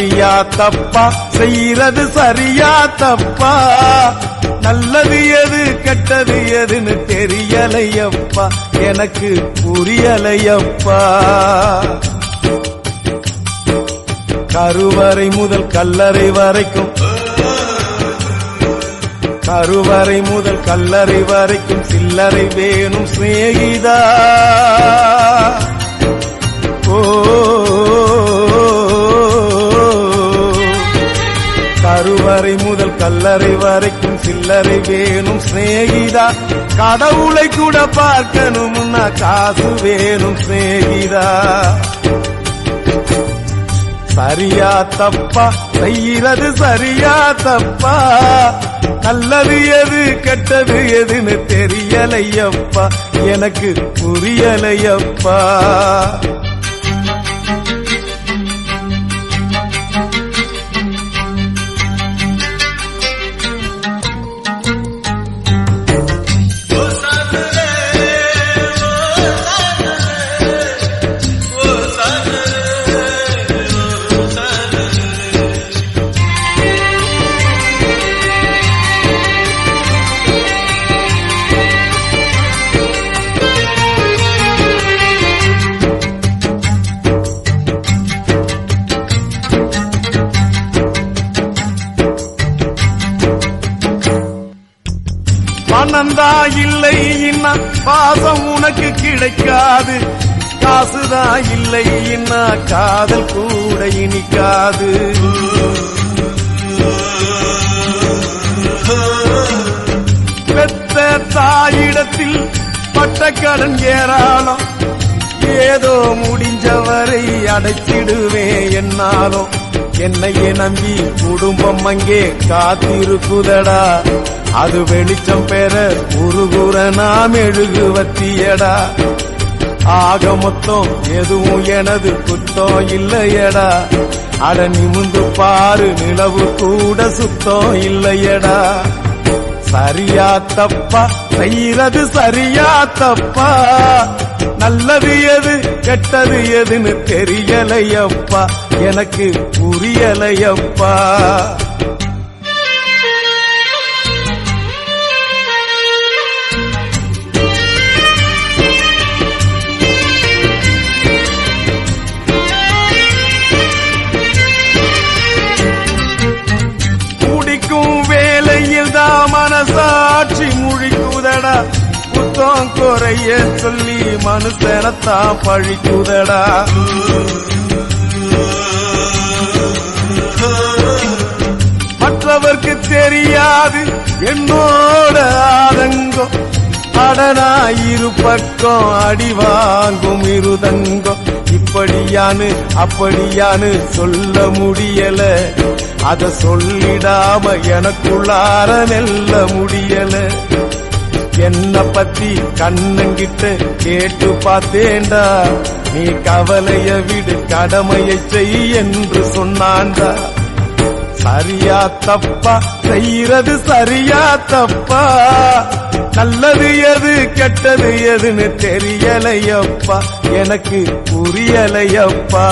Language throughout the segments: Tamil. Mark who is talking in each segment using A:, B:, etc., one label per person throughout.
A: சரியா தப்பா செய்யறது சரியா தப்பா நல்லது எது கெட்டது எதுன்னு தெரியலையப்பா எனக்கு புரியலையப்பா கருவறை முதல் கல்லறை வரைக்கும் கருவறை முதல் கல்லறை வரைக்கும் சில்லறை வேணும் சிநேகிதா ஓ கருவறை முதல் கல்லறை வரைக்கும் சில்லறை வேணும் சிநேகிதா கடவுளை கூட பார்க்கணும்னா காசு வேணும் சிநேகிதா சரியா தப்பா செய்யறது சரியா தப்பா நல்லது எது கெட்டது எதுன்னு தெரியலையப்பா எனக்கு புரியலையப்பா பணந்தா இல்லை இன்னா பாசம் உனக்கு கிடைக்காது காசுதான் இல்லை இன்னா காதல் கூட இனிக்காது பெத்த தாயிடத்தில் பட்ட கடன் ஏராளம் ஏதோ முடிஞ்சவரை அடைச்சிடுவேன் என்னாலும் என்னையே நம்பி குடும்பம் அங்கே காத்திருக்குதடா அது வெளிச்சம் பெற உருகுற நாம் எழுகுவத்தியடா ஆக மொத்தம் எதுவும் எனது குத்தம் இல்லையடா அட நிமிந்து பாரு நிலவு கூட சுத்தம் இல்லையடா சரியா தப்பா செய்யறது சரியா தப்பா நல்லது எது கெட்டது எதுன்னு தெரியலையப்பா எனக்கு புரியலையப்பா மனசாட்சி முழிக்குதடா குத்தம் குறைய சொல்லி மனுஷனத்தான் பழிக்குதடா மற்றவர்க்கு தெரியாது என்னோட ஆதங்கம் அடனா இரு பக்கம் அடி வாங்கும் இருதங்கம் இப்படியானு அப்படியானு சொல்ல முடியல அத சொல்லிடாம எனக்குள்ளார வெல்ல முடியல என்ன பத்தி கண்ணங்கிட்ட கேட்டு பார்த்தேண்டா நீ கவலைய விடு கடமையை செய் என்று சொன்னான்டா சரியா தப்பா செய்யறது சரியா தப்பா நல்லது எது கெட்டது எதுன்னு தெரியலையப்பா எனக்கு புரியலையப்பா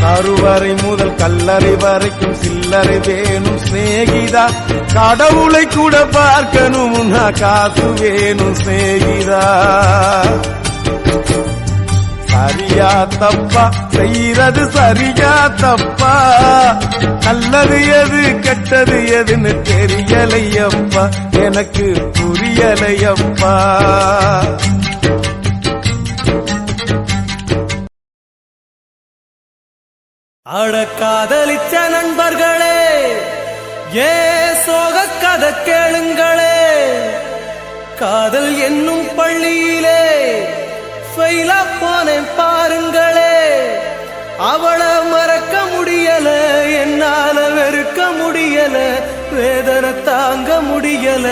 A: கருவறை முதல் கல்லறை வரைக்கும் சில்லறை வேணும் சிநேகிதா கடவுளை கூட பார்க்கணும்னா காசு வேணும் சிநேகிதா சரியா தப்பா செய்யறது சரியா தப்பா நல்லது எது கெட்டது எதுன்னு தெரியலையப்பா எனக்கு புரியலையப்பா
B: அட காதலிச்ச நண்பர்களே ஏ சோக கதை கேளுங்களே காதல் என்னும் பள்ளியிலே ஃபெயிலா போனேன் பாருங்களே அவளை மறக்க முடியல என்னால வெறுக்க முடியல வேதனை தாங்க முடியல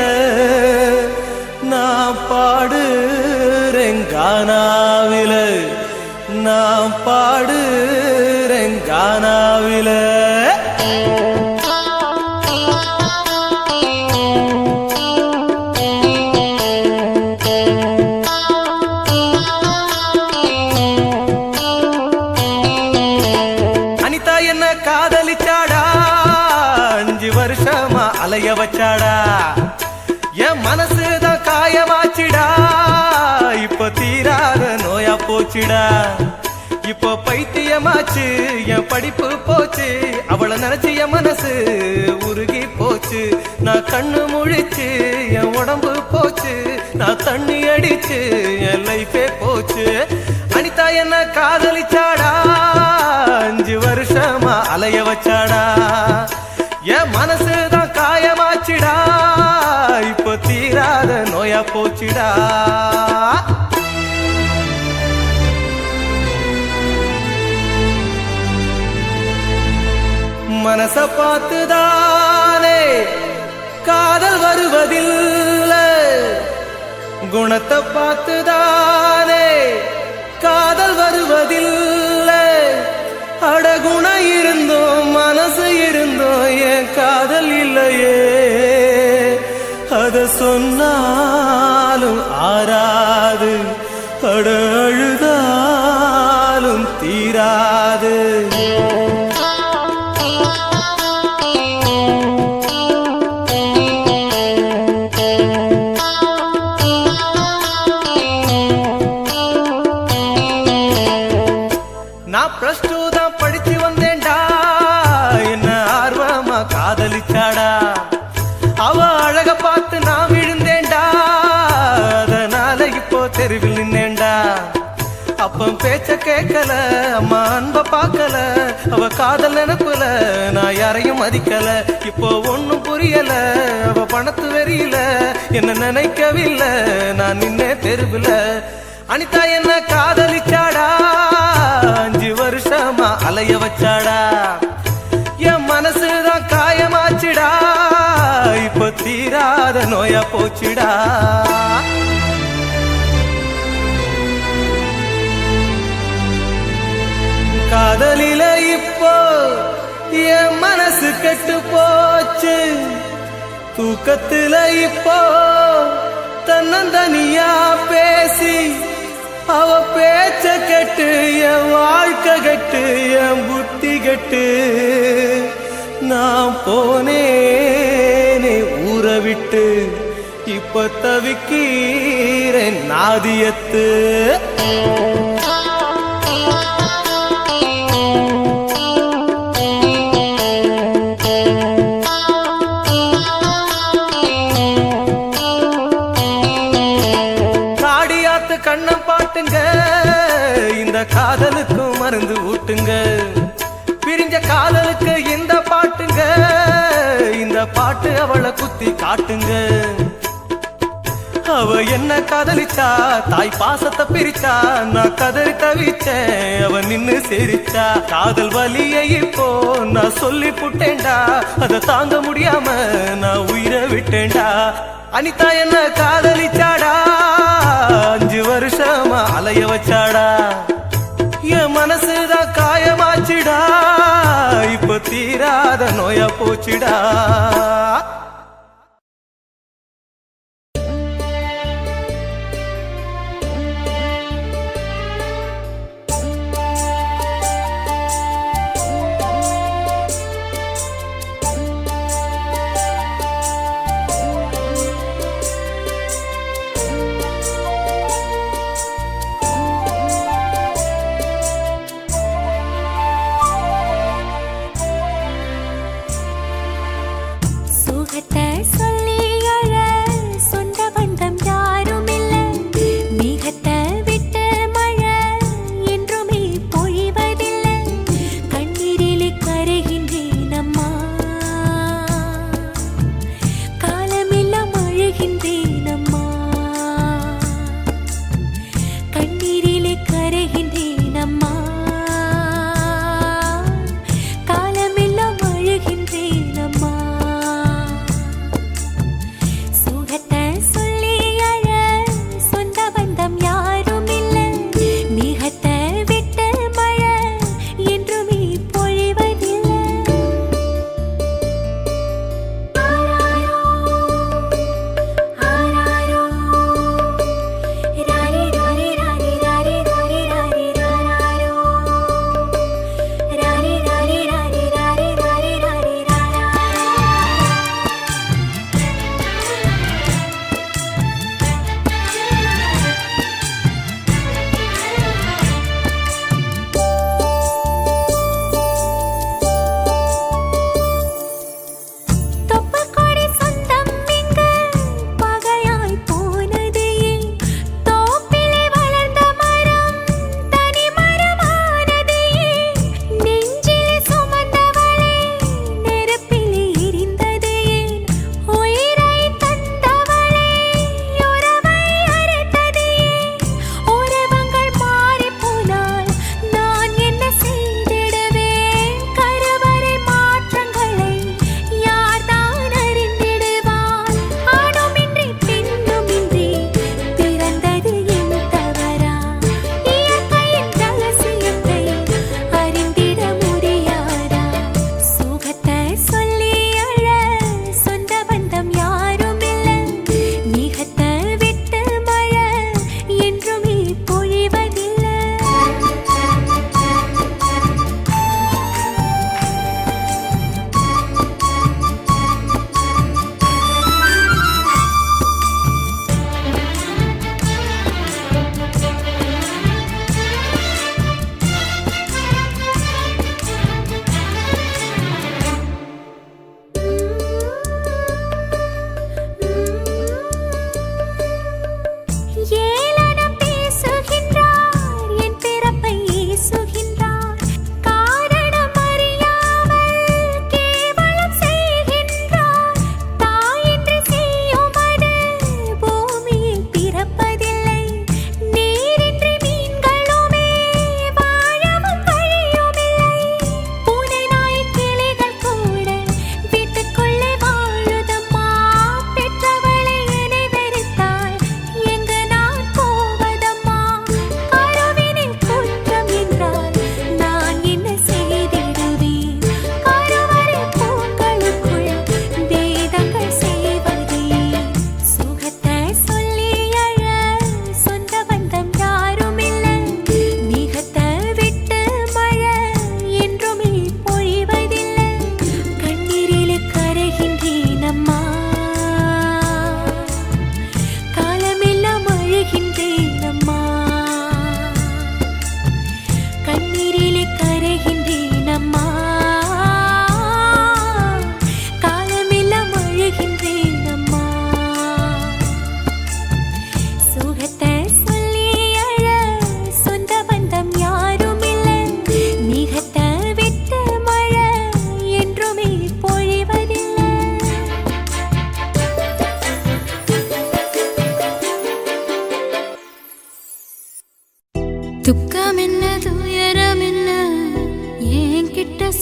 B: நான் பாடுறேன் கானாவில நான் பாடுறேன் கானாவில அனிதா என்ன 5 வருஷமா அலைய வச்சாடா என் மனசுதான் காயமாச்சிடா இப்ப தீராத நோயா போச்சுடா இப்போ பைத்தியமாச்சு என் படிப்பு போச்சு அவளை நினைச்சு என் மனசு உருகி போச்சு நான் கண்ணு முழிச்சு என் உடம்பு போச்சு நான் தண்ணி அடிச்சு என் லைஃபே போச்சு அனிதா என்ன காதலிச்சாடா 5 வருஷமா அலைய வச்சாடா என் மனசுதான் காயமாச்சுடா இப்போ தீராத நோயா போச்சுடா மனச பார்த்துதானே காதல் வருவதில்லை குணத்தை பார்த்துதானே காதல் வருவதில்லை அடகுண இருந்தோம் மனசு இருந்தோம் என் காதல் இல்லையே அத சொன்னாலும் ஆறாது அட அழுதாலும் தீராது பிளஸ் 2 தான் படிச்சு வந்தேன்டா என்ன ஆர்வமா காதலிச்சாடா அவ அழக பார்த்து நான் விழுந்தேன்டா அதனால இப்போ தெருவில் நின்னேன்டா அப்பம் பேச்ச கேட்கல அம்மா அன்ப பார்க்கல அவ காதல் நினைப்புல நான் யாரையும் மதிக்கல இப்போ ஒண்ணும் புரியல அவ பணத்து வெறியில என்ன நினைக்கவில்லை நான் நின்னே தெருவில் அனிதா என்ன காதலிச்சாடா 5 வருஷமா அலைய வச்சாடா என் மனசுதான் காயமாச்சுடா இப்ப தீராத நோயா போச்சுடா காதலில இப்போ என் மனசு கெட்டு போச்சு தூக்கத்துல இப்போ தன்னந்தனியா பேசி அவ பேச்ச கெட்டு என் வாழ்க்கை கெட்டு என் புத்தி கெட்டு நான் போனேனே ஊற விட்டு இப்ப தவிக்கிறேன் நாதியத்து கண்ணம் பாட்டுங்க இந்த காதலுக்கும் மருந்து ஊட்டுங்க பிரிஞ்ச காதலுக்கு இந்த பாட்டுங்க இந்த பாட்டு அவளை குத்தி காட்டுங்க அவ என்ன காதலிச்சா தாய் பாசத்தை பிரிச்சா நான் கதறி தவிச்சேன் அவ நின்னு சிரிச்சா காதல் வலியை இப்போ நான் சொல்லி புட்டேன்டா அதை தாங்க முடியாம நான் உயிரை விட்டேன்டா அனிதா என்ன காதலிச்சாடா 5 வருஷமா அலைய வச்சாடா என் மனசுதான் காயமாச்சுடா இப்ப தீராத நோயா போச்சுடா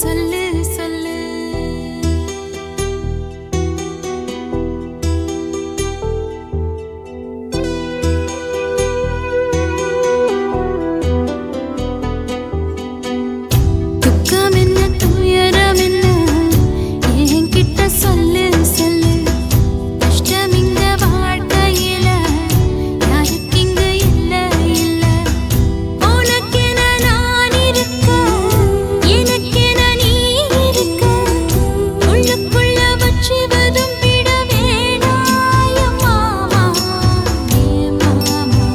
C: சொல்லு சொல்லு. துக்கம் என்ன துயரம் என்ன என்கிட்ட சொல்லு சொல்லு. கஷ்டம் இங்க வாழ்க்கையில யாருக்கு இங்க இல்ல இல்ல. உனக்கென நான் இருக்க எனக்கென நீ இருக்க. உள்ளுக்குள்ள வச்சு வதும் விட வேணாய மாமா ஏ மாமா.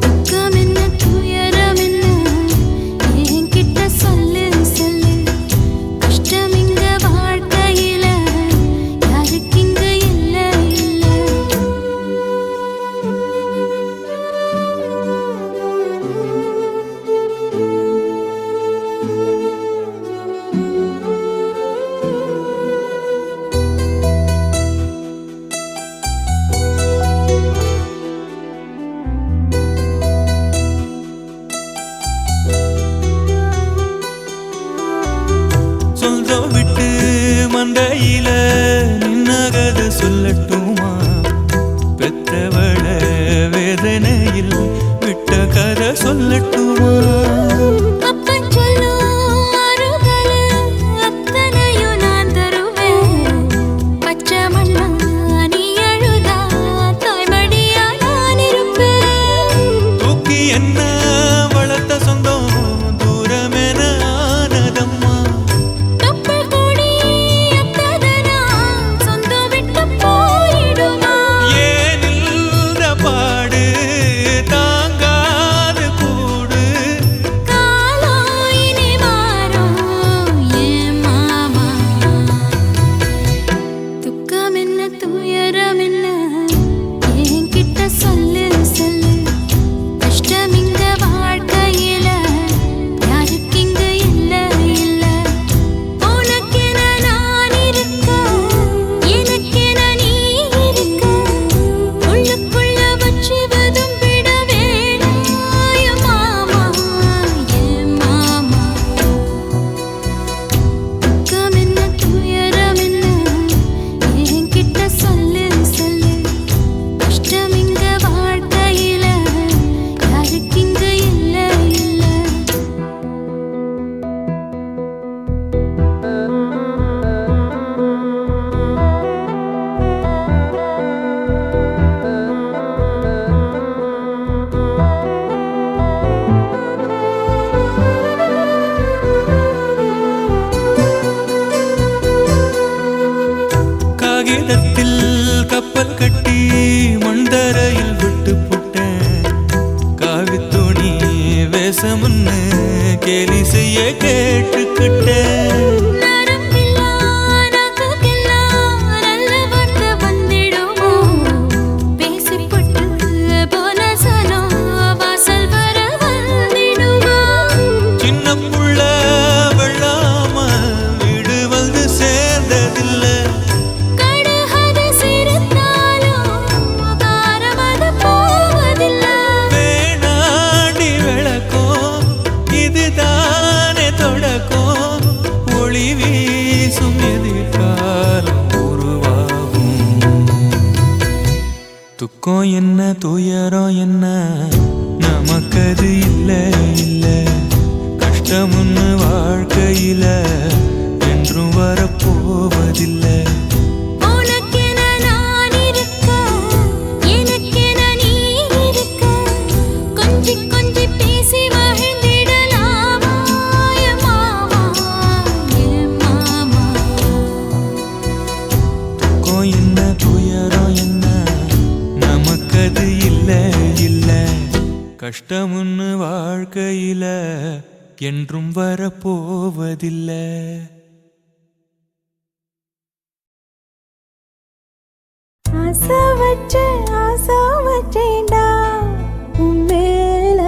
C: துக்கம் என்ன துயரம் என்ன என்கிட்ட சொல்லு சொல்லு. கஷ்டம் இங்க வாழ்க்கையில யாருக்கு இங்க இல்ல இல்ல.
D: சொந்தம் விட்டு மந்தையில நின்னகத சொல்லட்டுமா. பெத்தவள வேதனையில் விட்ட கதை சொல்லட்டுமா.
C: அப்பன் சொல்லும் அருகலு அத்தனையும் நான் தருவேன். பச்சை மண்ணா நீ அழுதா தாய்மடியா நான் இருப்பேன்.
D: தூக்கி என்ன வளர்த்த சொந்தம் தூரமென ஆனதம்மா.
C: கப்பல் கூடி அத்ததனா சொந்தம் விட்டு போயிடுமா.
D: ஏன் இந்த பாடு தாங்காது கூடு.
C: காலம் இனி மாறும் ஏன் மாமா. துக்கம் என்ன துயரம் என்ன என்கிட்ட சொல்லு சொல்லு. கஷ்டம் இங்க வாழ்க்கையில யாருக்கு இங்க இல்ல இல்ல. உனக்கென நான் இருக்க எனக்கென நீ இருக்க. உள்ளுக்குள்ள வச்சு வதும் விட வேணாய மாமா ஏ மாமா. துக்கம் என்ன துயரம் என்ன என்கிட்ட சொல்லு சொல்லு. கஷ்டம் இங்க வாழ்க்கையில யாருக்கு இங்க இல்ல இல்ல.
D: காகிதத்தில் கப்பல் கட்டி மண்தரையில் விட்டு புட்டேன். காவித்துணி வேஷமுன்னு கேலி செய்ய கேட்டுக்கிட்டேன்.
C: நரம்பில்லா நகைக்கெல்லாம் நல்ல வார்த்தை வந்திடுமோ. பேசிப்பட்டு போன சனம் வாசல் வர வந்திடுமோ.
D: சின்ன புள்ள வெள்ளாம வீடு வந்து சேர்ந்ததில்லை.
C: கடுகது சிரித்தாலும் காரமது போவதில்லை.
D: வேணாண்டி விளக்கம் இதுதானே தொடக்கம். ஒளி வீசும் எதிர்காலம் உருவாகும். துக்கம் என்ன துயரம் என்ன நமக்கது இல்ல இல்ல. கஷ்டம்னு வாழ்க்கையில என்றும் வரப்போவதில்லை.
C: உனக்கென நான் இருக்க எனக்கென நீ இருக்க. கொஞ்சி கொஞ்சி பேசி மகிழ்ந்திடலாமா ஏ மாமா ஏ மாமா.
D: துக்கம் என்ன துயரம் என்ன நமக்கது இல்ல இல்ல. கஷ்டம்னு வாழ்க்கையில என்றும் வரப்போவதில்லை.
E: ஆசை வச்சேன்டா உன் மேல.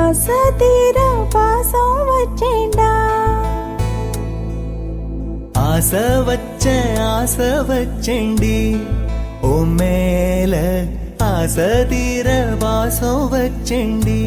E: ஆசை தீர பாசம் வச்சேன்டா.
B: ஆசை வச்சேன்டி உன் மேல. ஆசை தீர வாசம் வச்சேன்டி.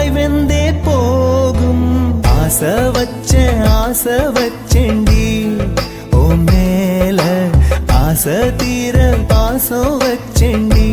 B: காய் வெந்தே போகும் ஆசை வச்சேண்டி ஓ மேல ஆசை தீர பாசம் வச்சேண்டி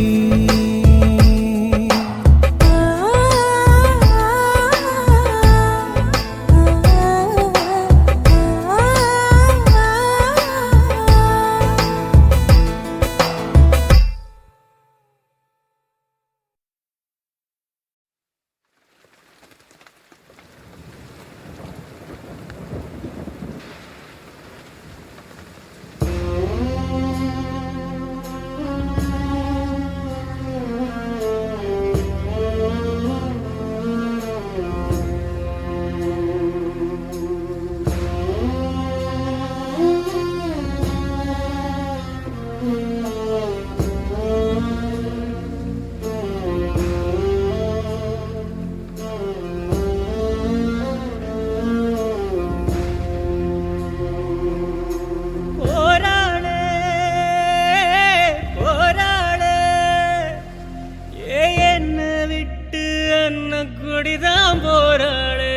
B: குடிதான் போராளே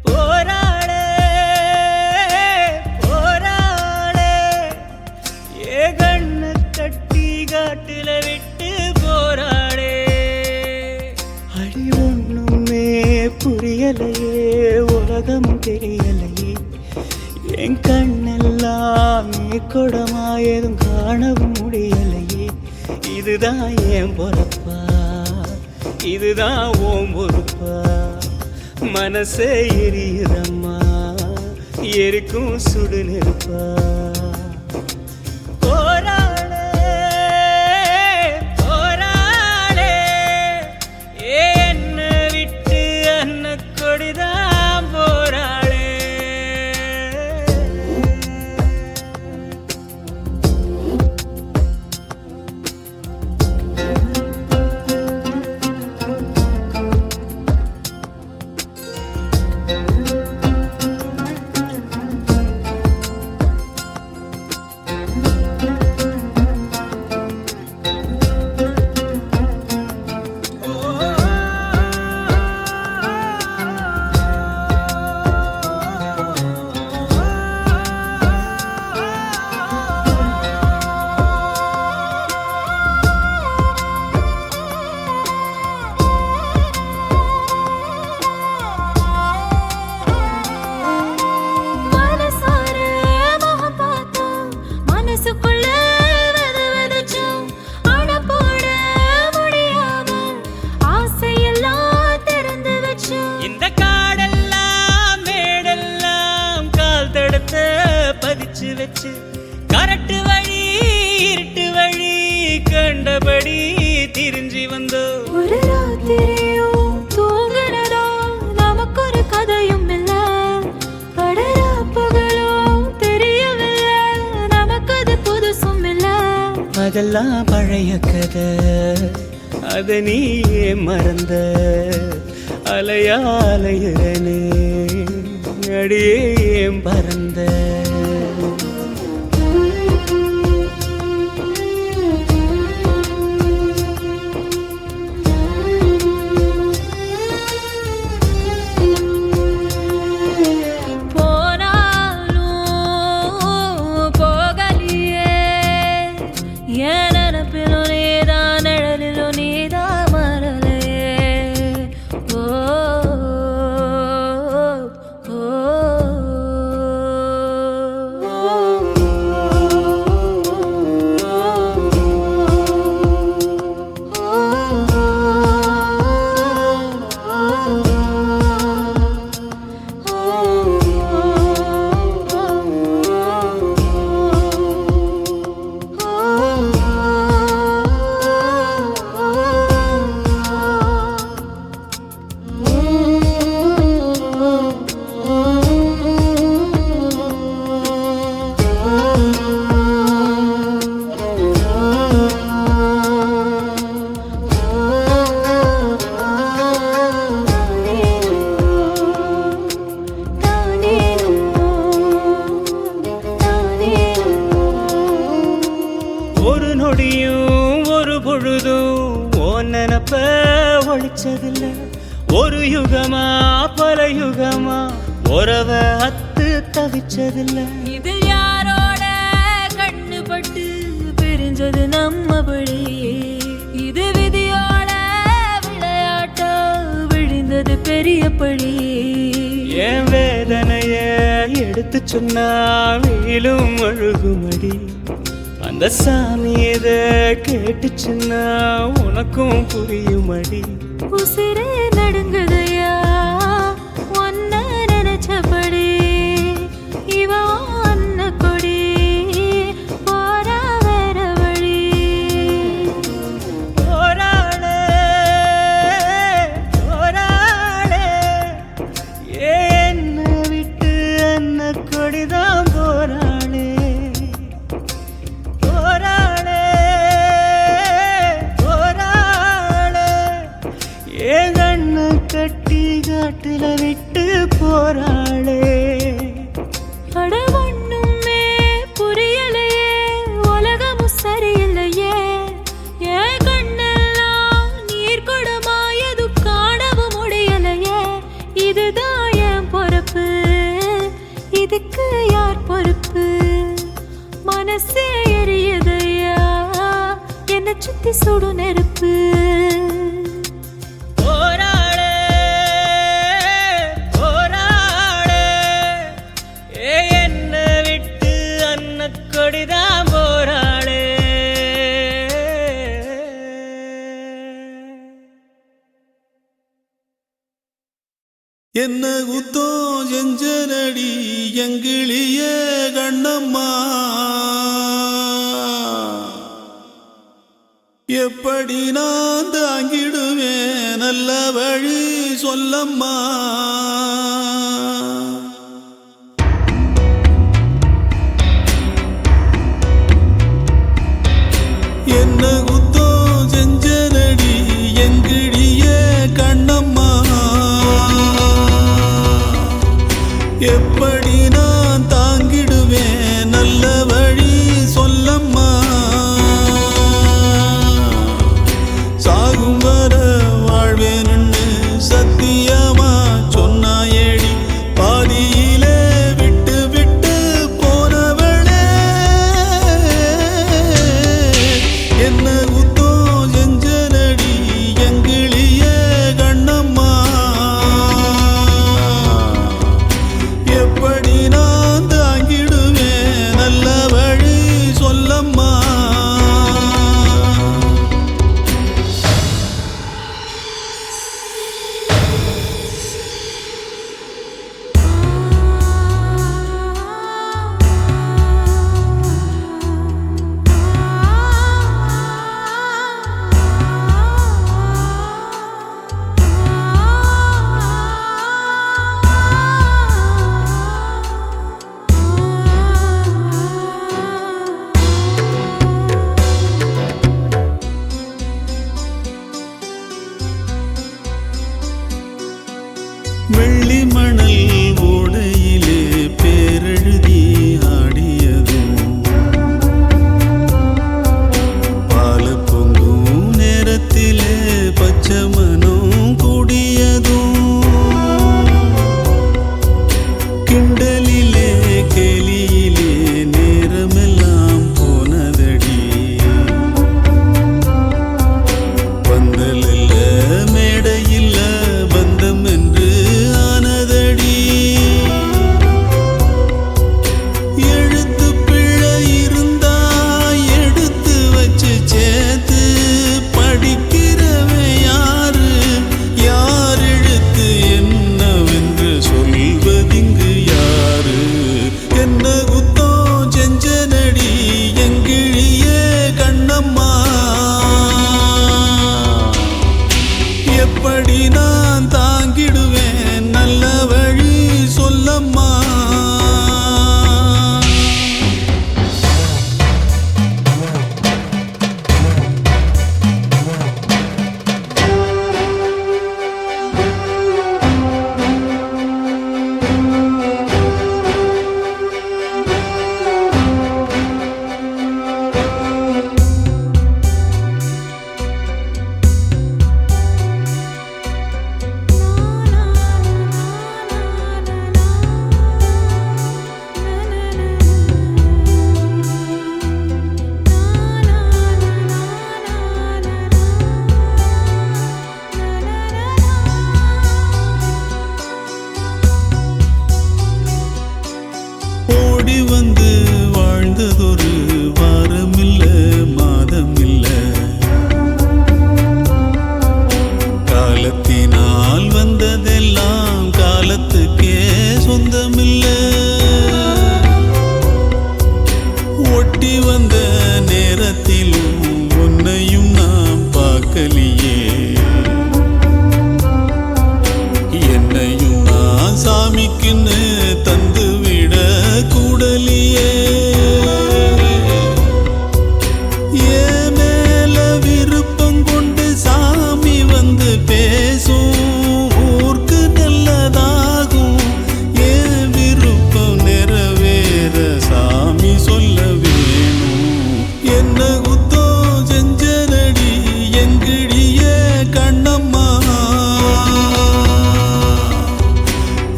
B: போராளே போராளே ஏ கண்ண கட்டி காட்டுல விட்டு போராளே அடி ஒண்ணுமே புரியலையே உலகம் தெரியலையே என் கண்ணெல்லாம் நீ கொடமா எதுவும் காணவும் முடியலையே இதுதான் ஏன் பொறப்பா இதுதான் ஓம் பொறுப்பா மனசே எரியுதம்மா எரிக்கும் சுடு நெருப்பா போராளே போராளே என்ன விட்டு அன்ன கொடிதான் போராளே வச்சு கரட்டு வழி இருட்டு வழி கண்டபடி திரிஞ்சி வந்தோ
E: ஒரு ராத்திரியும் தூங்குனதோ நமக்கு ஒரு கதையும் இல்ல படரா பகலும் தெரியவில்லை நமக்கு அது புதுசும் இல்ல
B: அதெல்லாம் பழைய கதை அத நீயே மறந்த அலையா அலையுறனே அடியே ஏன் பறந்த படிச்சதில்ல. ஒரு யுகமா பல யுகமா உறவ அத்து தவிச்சதில்ல.
E: இதில் யாரோட கண்ணுபட்டு பிரிஞ்சது நம்மபடி. இது விதியோட விளையாட்டா விழுந்தது பெரிய பழி.
B: என் வேதனைய எடுத்து சொன்னா வீலும் அழுகுமடி. அந்த சாமி இத கேட்டுச்சுன்னா உனக்கும் புரியுமடி.
E: உசிரே நடுங்குதையா ஒன்ன நினைச்சபடி. இவன் அன்ன கொடி போரா வேற வழி.
B: போராளே போராளே என்ன விட்டு அன்ன கொடிதான் போராளே. போராளே போராளே ஏன் கண்ண கட்டி காட்டுல விட்டு போராளே.
E: அட ஒண்ணுமே புரியலையே உலகமும் சரியில்லையே. என் கண்ணெல்லாம் நீர் குடமா எதுவும் காணவும் முடியலையே. இதுதான் என் பொறுப்பு, இதுக்கு யார் பொறுப்பு? மனசே எரியுதையா என்னை சுத்தி சுடு நெருப்பு.
B: போராளே போராளே என்ன விட்டு அன்ன கொடிதான் போராளே.
A: என்ன குத்தோ செஞ்சனடி எங்கிளிய கண்ணம்மா. எப்படி நான் தாங்கிடுவேன் நல்ல வழி சொல்லம்மா. என்ன குத்தோ செஞ்சனடி எங்கிளிய கண்ணம்மா. எப்படி நான் தாங்கிடுவேன் நல்ல வழி சொல்லம்மா. சாகும் வர வாழ்வேன்னு சத்தியமா சொன்னாயேடி. பாதியிலே விட்டு விட்டு போனவளே. என்ன குத்தோ செஞ்சனடி எங்கிளிய கண்ணம்மா. எப்படி நான் தாங்கிடுவேன் நல்ல வழி சொல்லம்மா. வெள்ளி மணல் ஓடையிலே பேரெழுதி ஆடியதும் பால பொங்கும் நேரத்திலே பச்சை மனம் கூடியதும் கிண்டலிலே கேலியிலே நேரமெல்லாம் போனதடி. பந்தலில்ல மேடையில்ல பந்தம் என்று ஆனதடி. எழுத்து பிழை இருந்தா எடுத்து வச்சு சேர்த்து படிக்கிறவன் யாரு? யார் எழுத்து என்னவென்று சொல்வதிங்கு யாரு? என்ன குத்தோ செஞ்சனடி எங்கிழிய கண்ணம்மா. எப்படி நான் தாங்கிடுவேன் நல்ல வழி சொல்லம்மா.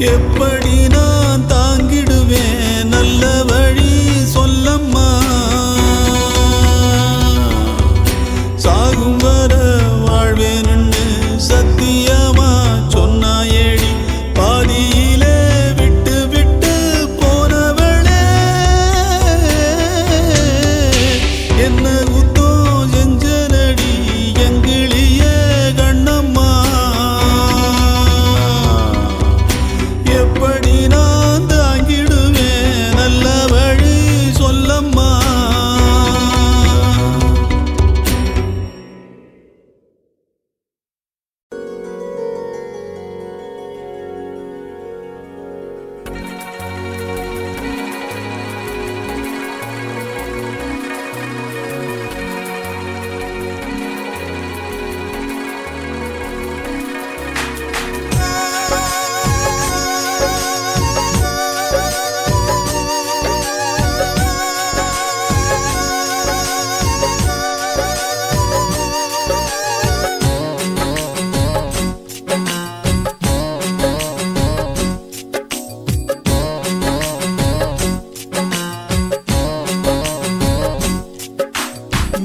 A: எப்படி நான் தாங்கிடுவேன் நல்ல வழி சொல்லம்மா சாகும் வர வாழ்வேன்னு சத்தியமா சொன்னாயேடி பாதியிலே விட்டு விட்டு போனவளே என்ன குத்தம் செஞ்சனடி எங்கிளிய கண்ணம்மா எப்படி நான் தாங்கிடுவேன் நல்ல வழி சொல்லம்மா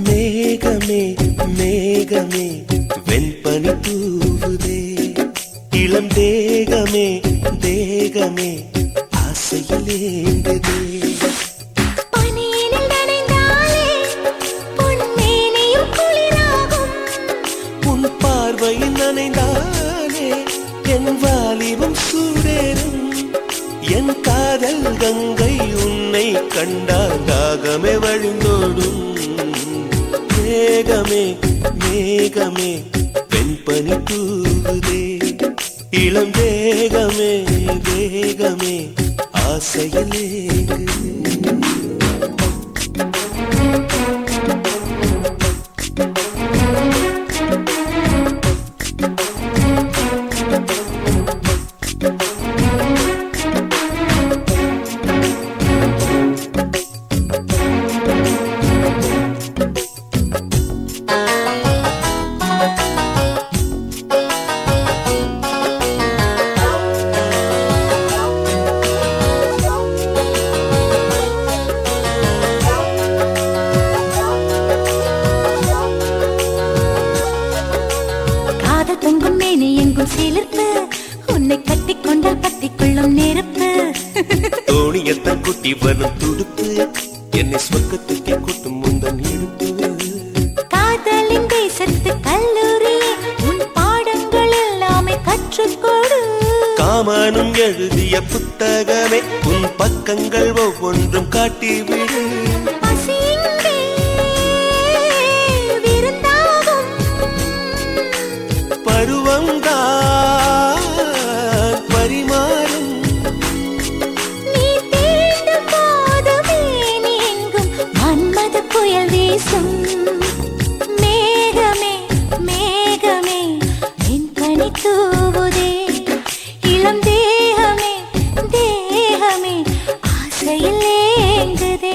F: மேகமே மேகமே வெண்பனி தூவுதே இளம் தேகமே தேகமே ஆசையில் ஏங்குதே
C: பனியினில் நனைந்தாலே பொன்மேனியும் குளிராகும்
F: உன் பார்வையில் நனைந்தானே என் வாலிபம் சூடேறும் என் காதல் கங்கை உன்னை கண்டால் தாகமே வழிந்தோடும் மேகமே மேகமே வெண்பனி தூவுதே இளம் தேகமே தேகமே ஆசையில் ஏங்குதே
C: காதல் பொங்கும் மேனி எங்கும் சிலிர்ப்பு உன்னை கட்டிக்கொண்டால் பத்திக்கொள்ளும் நெருப்பு
F: தோணியத்தான் குட்டி வரும் துடுப்பு என்னை சொர்க்கத்துக்கே கூட்டும் முந்தன் இடுப்பு
C: காதலின் தேசத்து கல்லூரியே உன் பாடங்கள் எல்லாமே கற்றுக்கொடு
F: காமனும் எழுதிய புத்தகமே உன் பக்கங்கள் ஒவ்வொன்றும் காட்டிவிடு
C: பசி இங்கே விருந்தாகும்
F: பருவம்தான் பரிமாறும்
C: நீ தீண்டும் போதுமே நீ எங்கும் மன்மத புயல் வீசும் மேகமே மேகமே என் பனி தூவுதே இளம் தேகமே தேகமே ஆசையில் ஏங்குதே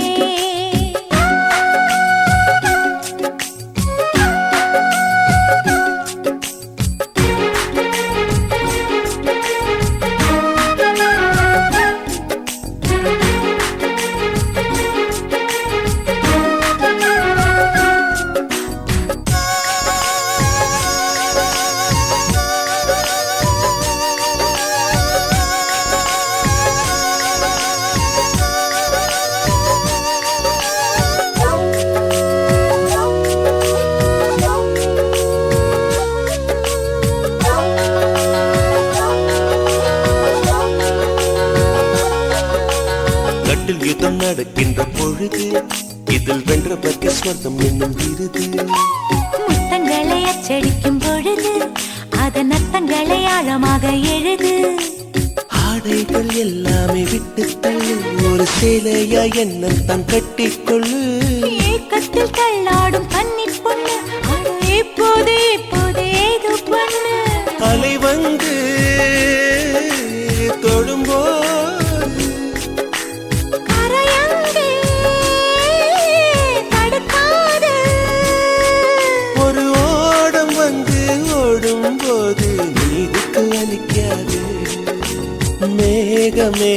F: கட்டில் யுத்தம் நடக்கின்ற பொழுது இதில் வென்றவர்க்கு ஸ்வர்க்கம் என்னும் விருது
C: முத்தங்களை அச்சடிக்கும் பொழுது அதன் அர்த்தங்களை ஆழமாக எழுது
F: ஆடைகள் எல்லாமே விட்டு தள்ளு ஒரு சேலையா என்ன தான் கட்டிக்கொள்ளு
C: ஏக்கத்தில் தள்ளாடும் கன்னிப் பொண்ணு அட இப்போது இப்போது ஏதோ பண்ணு
F: அலை வந்து தொடும்போது
C: கரையங்கே தடுக்காது
F: ஒரு ஓடம் வந்து ஓடும் போது நீருக்கு அளிக்காது மேகமே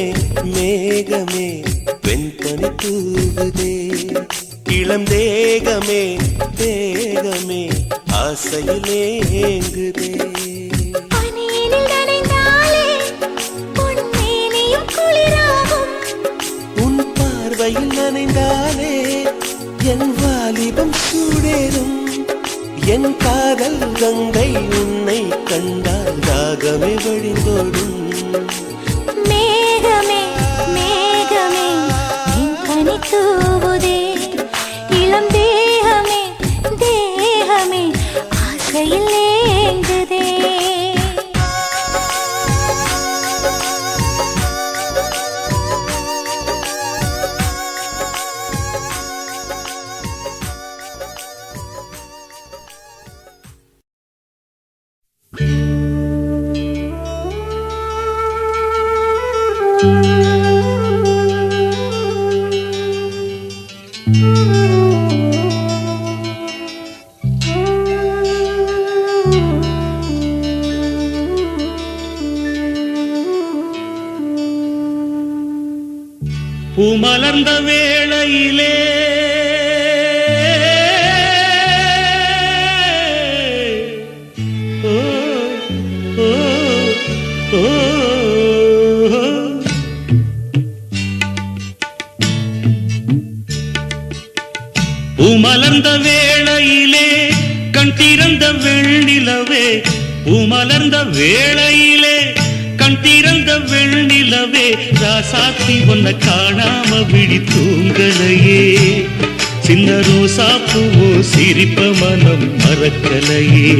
F: மேகமே வெண்பனி தூவுதே இளம் தேகமே தேகமே ஆசையிலே ஏங்குதே
C: பனியினில் நனைந்தாலே உன் மேனியும் குளிராகும்.
F: உன் பார்வையில் நனைந்தாலே என் வாலிபம் சூடேறும் என் காதல் கங்கை உன்னை கண்டால் தாகமே வழிந்தோடும்
C: மேகமே மேகமே வெண்பனி தூவுதே இளம் தேகமே தேகமே ஆசையில் ஏங்குதே.
A: பூமலர்ந்த வேளையிலே ஓ, ஓ, ஓ, பூமலர்ந்த வேளையிலே கண் திறந்த வெண்ணிலவே பூமலர்ந்த வேளையிலே கண் திறந்த வெண்ணிலவே ராசாத்தி உன்னை காணாம விழி தூங்கலையே சின்ன ரோசா பூவோ சிரிப்ப மனம் மறக்கலையே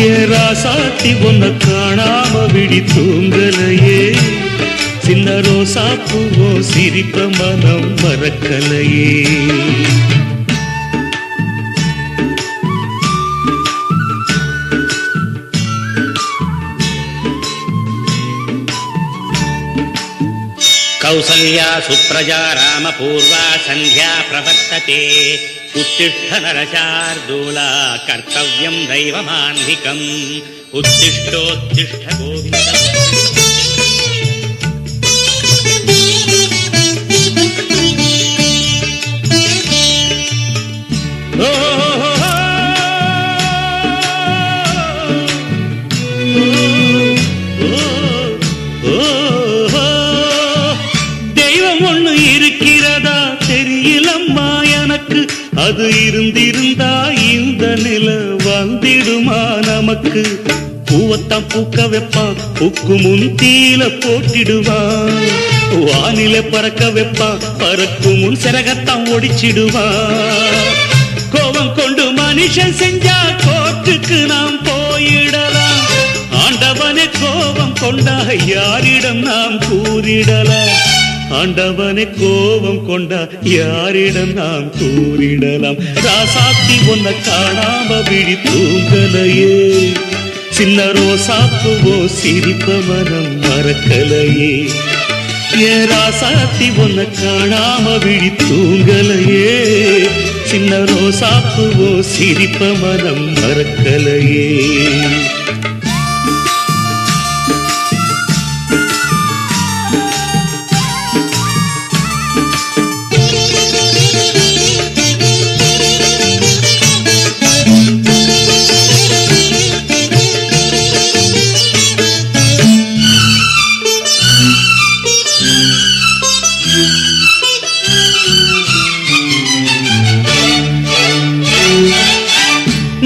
A: ஏ ராசாத்தி உன்னை காணாம விழி தூங்கலையே சின்ன ரோசா பூவோ சிரிப்ப மனம் மறக்கலையே
G: कौसल्या सुप्रजा रामपूर्वा सन्ध्या प्रवर्तते उत्तिष्ठ नरशार्दूला कर्तव्यं दैवमान्धिकम् उत्तिष्ठोत्तिष्ठ गोविन्द
A: அது இருந்திருந்தா இந்த நில வந்திடுமா நமக்கு பூவத்தான் பூக்க வைப்பான் பூக்கு முன் தீல போட்டிடுவான் வானில பறக்க வைப்பான் பறக்கும் முன் சிறகத்தான் ஒடிச்சிடுவான் கோபம் கொண்டு மனுஷன் செஞ்சா கோர்ட்டுக்கு நாம் போயிடலாம் ஆண்டவனே கோபம் கொண்டா யாரிடம் நாம் கூறிடலாம் ஆண்டவனே கோபம் கொண்டா யாரிடம் நாம் கூறிடலாம் ராசாத்தி உன்னை காணாம விழி தூங்கலையே சின்ன ரோசாப்புவோ சிரிப்ப மனம் மறக்கலையே ஏ ராசாத்தி உன்னை காணாம விழி தூங்கலையே சின்ன ரோசாப்புவோ சிரிப்ப மனம் மறக்கலையே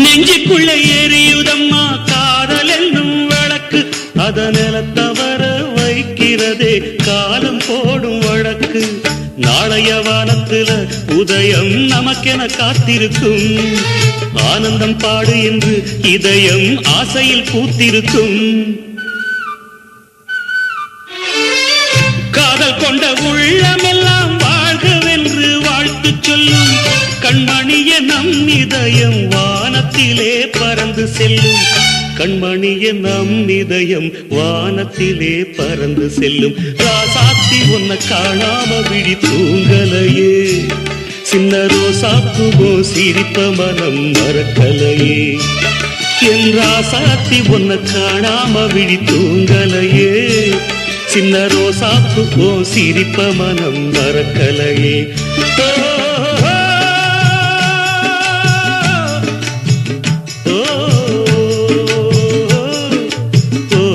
A: நெஞ்சுக்குள்ள எரியுதம்மா காதல் என்னும் விளக்கு அதனில தவற வைக்கிறதே காலம் போடும் வழக்கு நாளைய வானத்துல உதயம் நமக்கென காத்திருக்கும் ஆனந்தம் பாடு என்று இதயம் ஆசையில் பூத்திருக்கும் காதல் கொண்ட உள்ளமெல்லாம் வாழ்கவென்று வாழ்த்து சொல்லும் கண்மணிய நம் இதயம் வானத்திலே பறந்து செல்லும் கண்மணிய நம் இதயம் வானத்திலே பறந்து செல்லும் ராசாத்தி உன்னை காணாம விழி தூங்கலையே சின்ன ரோசாப்புவோ சிரிப்ப மனம் மறக்கலையே என் ராசாத்தி உன்னை காணாம விழி தூங்கலையே சின்ன ரோசாப்பு ஓ சிரிப்ப மனம் மறக்கலையே ஓ, ஓ, ஓ,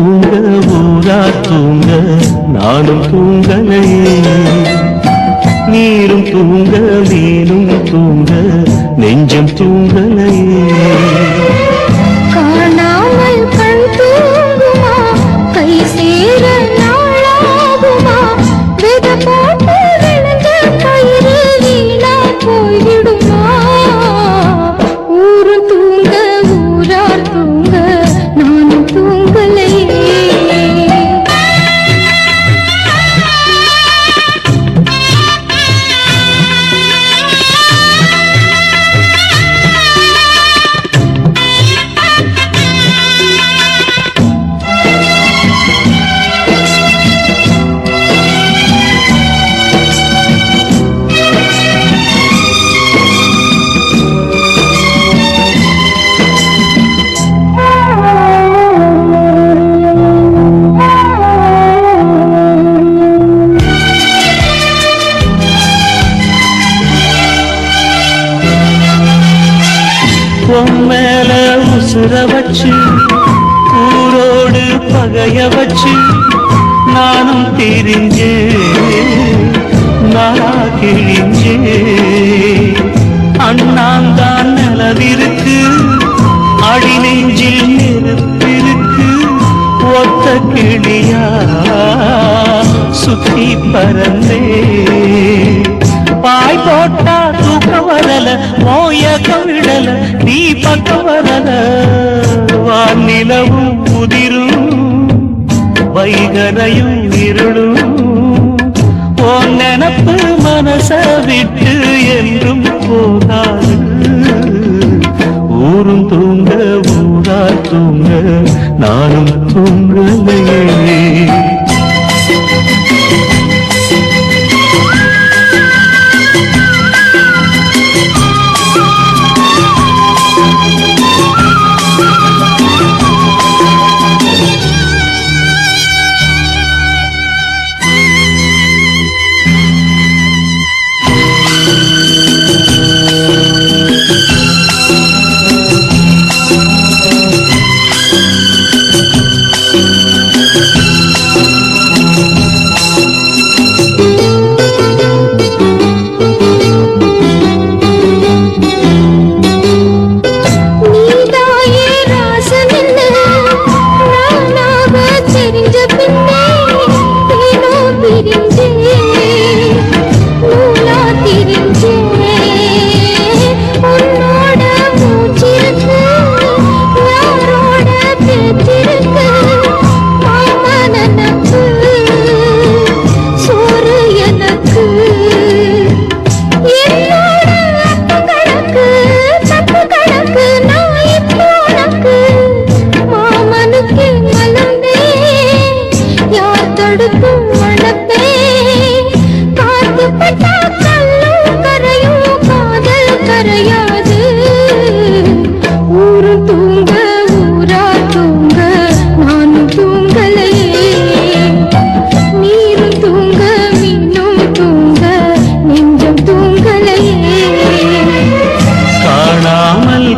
A: தூங்க ஊரா தூங்க நானும் தூங்கலையே நீரும் தூங்க மீனும் தூங்க நெஞ்சம் தூங்கலையே
C: காணாமல் கண் தூங்குமா கை சேர நாளாகுமா வித போட்டு விழுந்த பயிறு வீணா போய்விடுமா ஊரு தூங்க ஊரார் தூங்க நானும் தூங்கலையே
A: மேல உசுர வச்சு ஊரோடு பகைய வச்சு நானும் தெரிஞ்சே நாளா கிழிஞ்சே அண்ணாந்தான் நிலவிருக்கு அடி நெஞ்சில் நெருப்பிருக்கு ஒத்த கிளியா சுத்தி பறந்தே பாய் போட்டா தூக்கம் வரல மோயக்கம் விடல நீ பக்கம் வரல வானிலவும் முதிரும் வைகரையும் இருளும் ஓ நினப்பு மனச விட்டு என்றும் போகாது ஊரும் தூங்க ஊரா தூங்க நானும் தூங்கலையே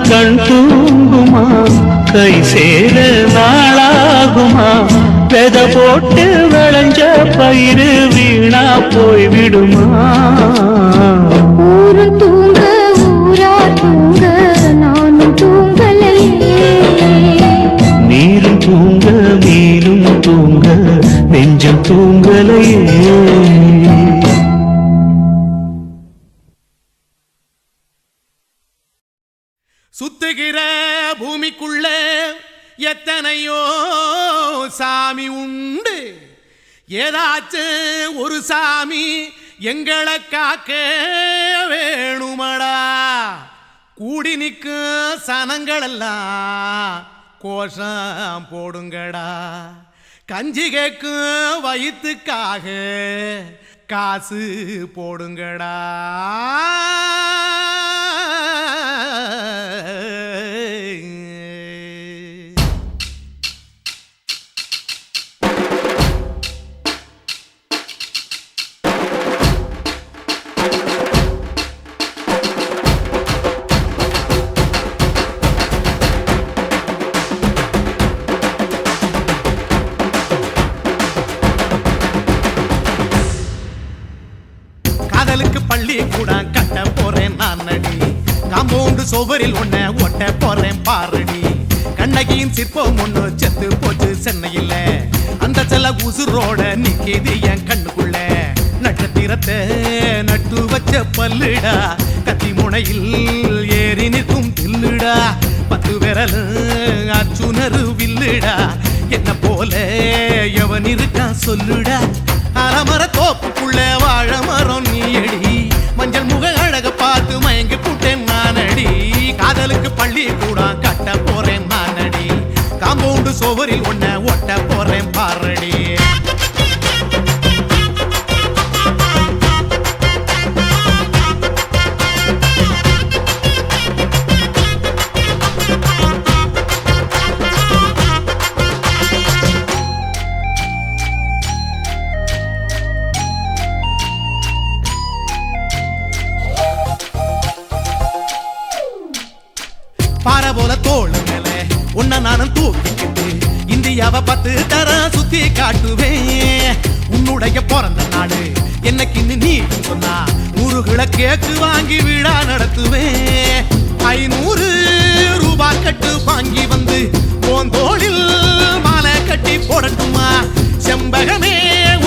A: கண் தூங்குமா கை சேர நாளாகுமா வெத போட்டு விளைஞ்ச பயிறு வீணா போய்விடுமா
C: ஊரு தூங்க ஊரா தூங்க நானும் தூங்கலையே
A: நீரும் தூங்க மீனும் தூங்க நெஞ்சம் தூங்கலையே
B: சுத்துகிற பூமிக்குள்ள எத்தனையோ சாமி உண்டு ஏதாச்சும் ஒரு சாமி எங்களை காக்க வேணுமடா கூடி நிற்கும் சனங்களெல்லாம் கோஷம் போடுங்கடா கஞ்சி கேக்கும் வயிற்றுக்காக காசு போடுங்கடா
H: சோவரில் ஒன்ன ஒட்ட போறேன் பாரடி கண்ணகியின் சிற்பம் ஒண்ணு செத்து போச்சு சென்னையில அந்த செல்ல உசுரோட நிக்கிது என் கண்ணுக்குள்ள நட்சத்திரத்தை நட்டு வச்ச பல்லுடா கத்தி முனையில் ஏறி நிற்கும் தில்லுடா 10 விரல் அச்சுணரு வில்லுடா என்ன போல எவன் இருக்கா சொல்லுடா அலமர தோப்புக்குள்ள வாழ மரம் நீயடி மஞ்சள் முக அழக பார்த்து மயங்கி புட்டேன் நானடி காதலுக்கு பள்ளி கூட கட்ட போறேன் நானடி காம்பவுண்டு சோவரில் ஒன்ன ஒட்ட போறேன் பாரடி பாறை போல தோளு மேல உன்ன நானும் தூக்கிக்கிட்டு இந்தியாவை 10 தரம் சுத்தி காட்டுவேன் உன்னுடைய பிறந்த நாடு என்னைக்கு நீ சொன்னா 100 கேக்கு வாங்கி விழா நடத்துவேன் 500 ரூபாய் கட்டு வாங்கி வந்து உன் தோளில் மாலை கட்டி போடட்டுமா செம்பகமே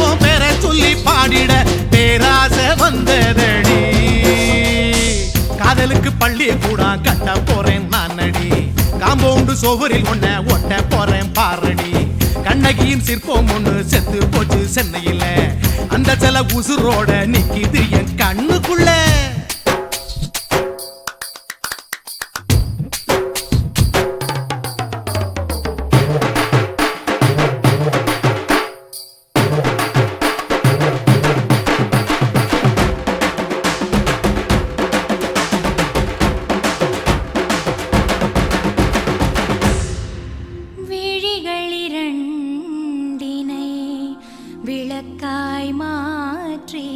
H: உன் பேரை சொல்லி பாடிட பேராசை வந்ததடி காதலுக்கு பள்ளி கூட கட்ட போறேன் நானடி காம்பவுண்டு சோவரில் ஒன்ன ஒட்ட போறேன் பாரடி கண்ணகியின் சிற்பம் ஒண்ணு செத்து போச்சு சென்னையில அந்த சில உசுரோட நிக்கிது என் கண்ணுக்குள்ள
E: விளக்காய் மாற்றி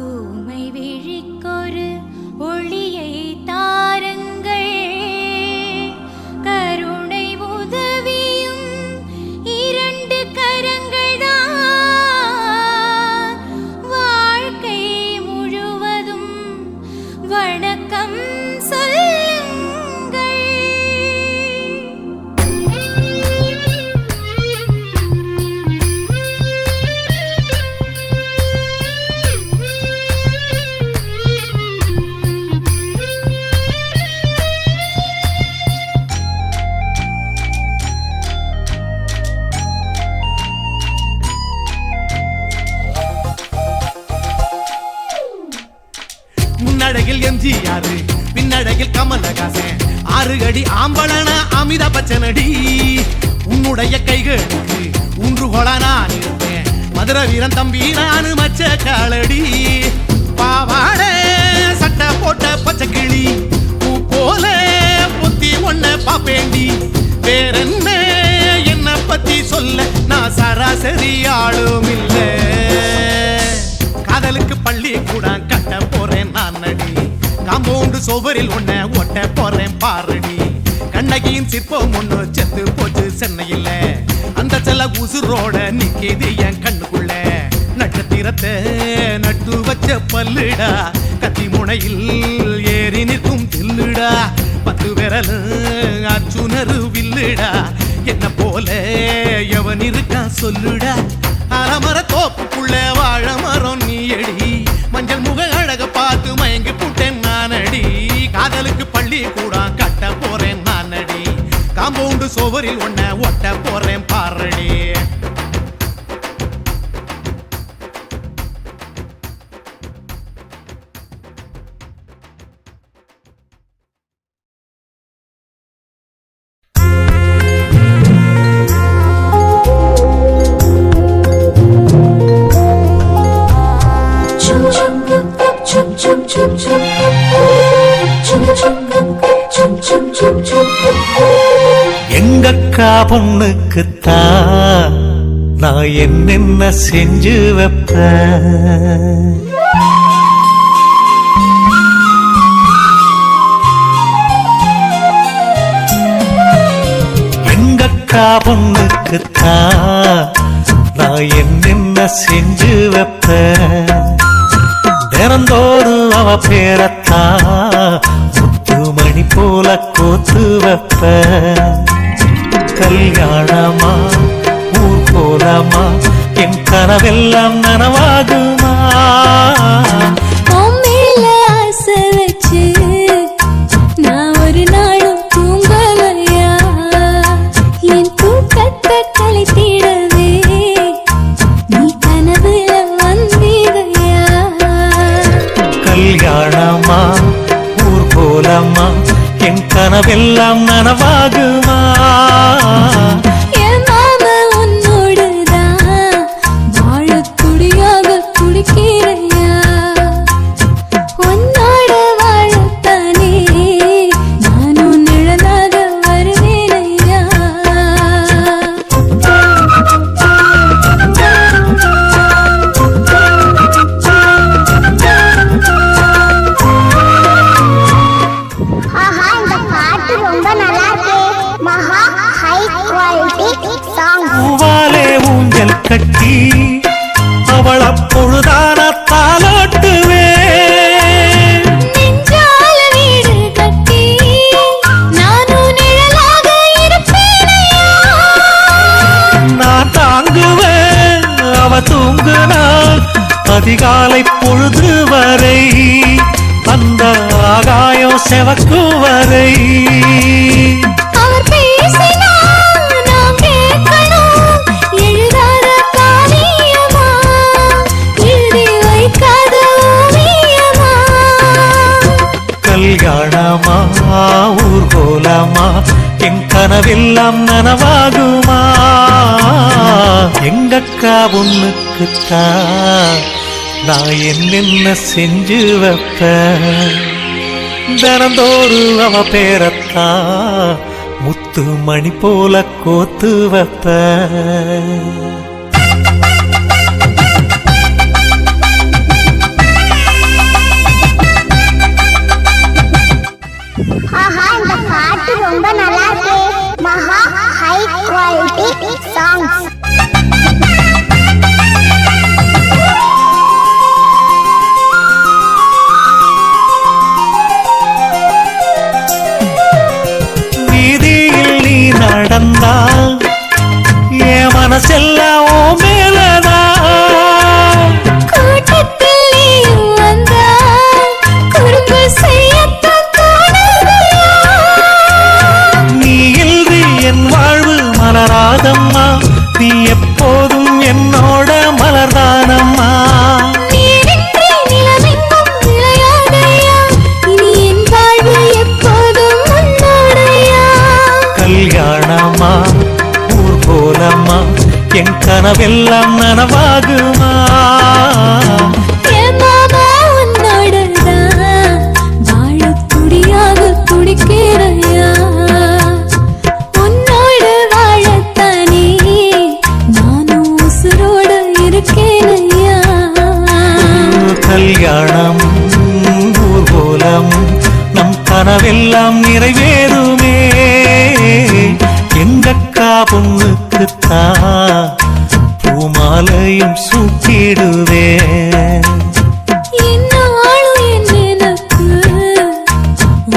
E: ஊமை விழிக்கொரு ஒளியை தாருங்கள் கருணை உதவியும் 2 கரங்கள்தான் வாழ்க்கை முழுவதும் வணக்கம்
H: முன்னழகில் எம்ஜிஆர் பின்னழகில் கமலஹாசன் 6 அடி ஆம்பளனா அமிதாப் பச்சனடி உன்னுடைய கைகளுக்கு ஊன்றுகோலா நான் இருப்பேன் மதுரை வீரன் தம்பி நானு மச்ச காலடி பாவாட சட்டை போட்ட பச்சை கிளி பூ போல பொத்தி ஒன்ன பாப்பேண்டி வேறென்ன என்ன பத்தி சொல்ல நான் சராசரி ஆளும் இல்ல காதலுக்கு பள்ளி கூட கட்ட போறேன் நானடி காம்பவுண்டு சோவரில் ஒன்ன ஒட்ட போறேன் பாரடி கண்ணகியின் சிற்பம் ஒண்ணு செத்து போச்சு சென்னையில அந்த செல்ல உசுரோட நிக்கிது என் கண்ணுக்குள்ள நட்சத்திரத்தை நட்டு வச்ச பல்லுடா கத்தி முனையில் ஏறி நிற்கும் தில்லுடா 10 விரல் அச்சுணரு வில்லுடா என்ன போல எவன் இருக்கா சொல்லுடா அலமர தோப்புக்குள்ள வாழ மரம் நீயடி மஞ்சள் முக அழக பார்த்து மயங்கி புட்டேன் நானடி காதலுக்கு பள்ளி கூட கட்ட போறேன் நானடி காம்பவுண்டு சோவரில் ஒன்ன ஒட்ட போறேன் பாரடி
A: எங்கக்கா பொண்ணுக்குத்தான் நான் என்னென்ன செஞ்சு வைப்பேன் எங்கக்கா பொண்ணுக்குத்தான் நான் என்னென்ன செஞ்சு வைப்பேன் தினந்தோறும் அவ பேரத்தா முத்துமணி போல கோத்து வைப்ப. கல்யாணமா ஊர் கோலமா என் கனவெல்லாம் நனவாகுமா?
C: உன் மேல ஆசை வச்சு நான் ஒரு நாளும் தூங்கலையா? என் தூக்கத்தை கலைத்திடவே நீ கனவுல வந்தீதையா?
A: கல்யாணமா ஊர் கோலமா என் கனவெல்லாம் நனவாகுமா?
C: என் மாமா உன்னோடுதான் வாழத் துடியாக துடிக்கிறையா? உன்னோட வாழத்தானே நானும் நிழலாக வருவேனையா?
I: ஆஹா இந்த பாட்டு ரொம்ப நல்லா இருக்கு. மகா ஹை குவாலிட்டி சாங்.
A: பூவாலே ஊஞ்சல் கட்டி அவள் அப்பொழுதான தாலாட்டுவேன்.
C: நெஞ்சால வீடு கட்டி நானும் நிழலாக இருப்பேனையா?
A: நான் தாங்குவேன் அவ தூங்குனாள் அதிகாலை பொழுது வரை, அந்த ஆகாயம் செவக்கும் வரை.
C: அவர் பேசினால் நாம் கேட்கணும். எழுதாத காவியமா, எழுதி வைக்காத ஓவியமா?
A: கல்யாணமா ஊர் கோலமா என் கனவெல்லாம் நனவாகுமா? எங்கக்கா பொண்ணுக்குத்தான் நான் என்னென்ன செஞ்சு வைப்ப. தினந்தோறும் அவ பேரத்தா முத்து மணி போல கோத்து வைப்ப.
I: ஆஹா இந்த பாட்டு ரொம்ப நல்லா இருக்கு. மகா ஹை குவாலிட்டி சாங்.
A: வீதியில் நீ நடந்தா என் மனசெல்லாம் ஓ மேலதான்.
C: கூட்டத்தில் நீயும் வந்தால் குறும்பு செய்யத்தான் தோணுதையா?
A: நீ இன்றி என் வாழ்வு மலராதம்மா, நீ எப்போதும் என்னோட மலர்தானம்மா.
C: நீரின்றி நிலமெங்கும் விளையாதையா? இனி என் வாழ்வு எப்போதும் உன்னோடையா?
A: கல்யாணமா ஊர் கோலமா என் கனவெல்லாம் நனவாகுமா?
C: என் மாமா உன்னோடுதான் வாழத் துடியாக துடிக்கிறையா? உன்னோடு வாழத்தானே நானும் உசுரோடு இருக்கேனையா?
A: கல்யாணம் ஊர் கோலம் நம் கனவெல்லாம் நிறைவேறுமே. எங்கக்கா பொண்ணுக்குத்தான் பூமாலையும் சூட்டிடுவேன்.
C: என்னாலும் என் நினைப்பு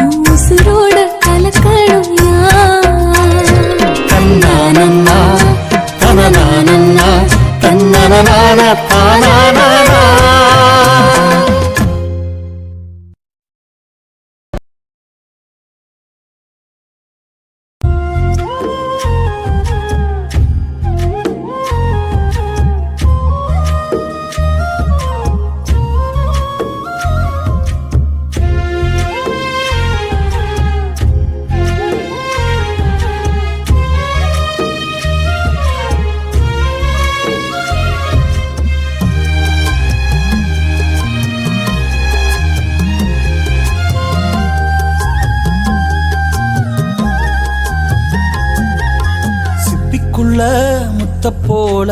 C: உன் உசுரோட கலக்கணும்யா?
A: தன்னானன்னா தனனானன்னா தன்னனனான தானானா.
B: சிப்பிக்குள்ள முத்த போல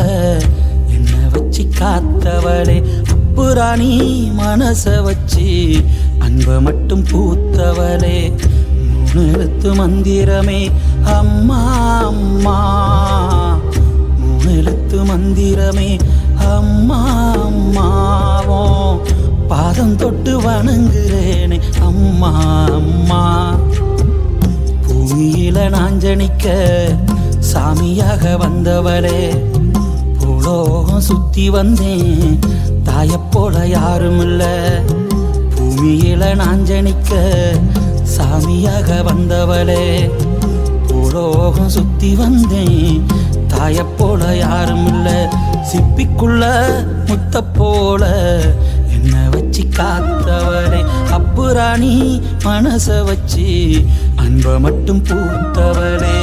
B: என்ன வச்சு காத்தவளே, அப்புராணி மனச வச்சு அன்ப மட்டும் பூத்தவளே. 3 எழுத்து மந்திரமே அம்மா அம்மா, 3 எழுத்து மந்திரமே அம்மா அம்மாவோ பாதம்
A: தொட்டு வணங்குறேனே அம்மா அம்மா. பூமியில நான் ஜனிக்க சாமியாக வந்தவளே, பூலோகம் சுத்தி வந்தேன் தாயப்போல யாரும் இல்ல. பூமியில நான் ஜனிக்க சாமியாக வந்தவளே, பூலோகம் சுத்தி வந்தேன் தாயப்போல யாரும் இல்ல. சிப்பிக்குள்ள முத்த போல என்ன வச்சு காத்தவளே, அப்புராணி மனச வச்சு அன்ப மட்டும் பூத்தவளே.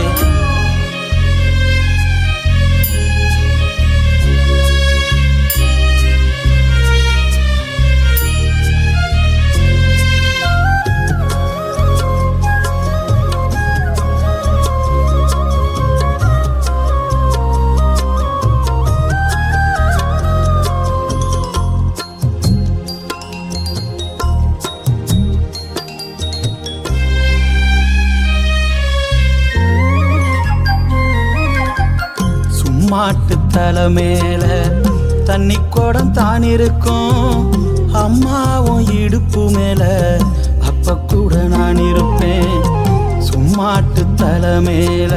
A: மாட்டு தலை மேல தண்ணி குடம் தான் இருக்கும், அம்மாவும் இடுப்பு மேல அப்ப கூட நான் இருப்பேன். சும்மாட்டு தலை மேல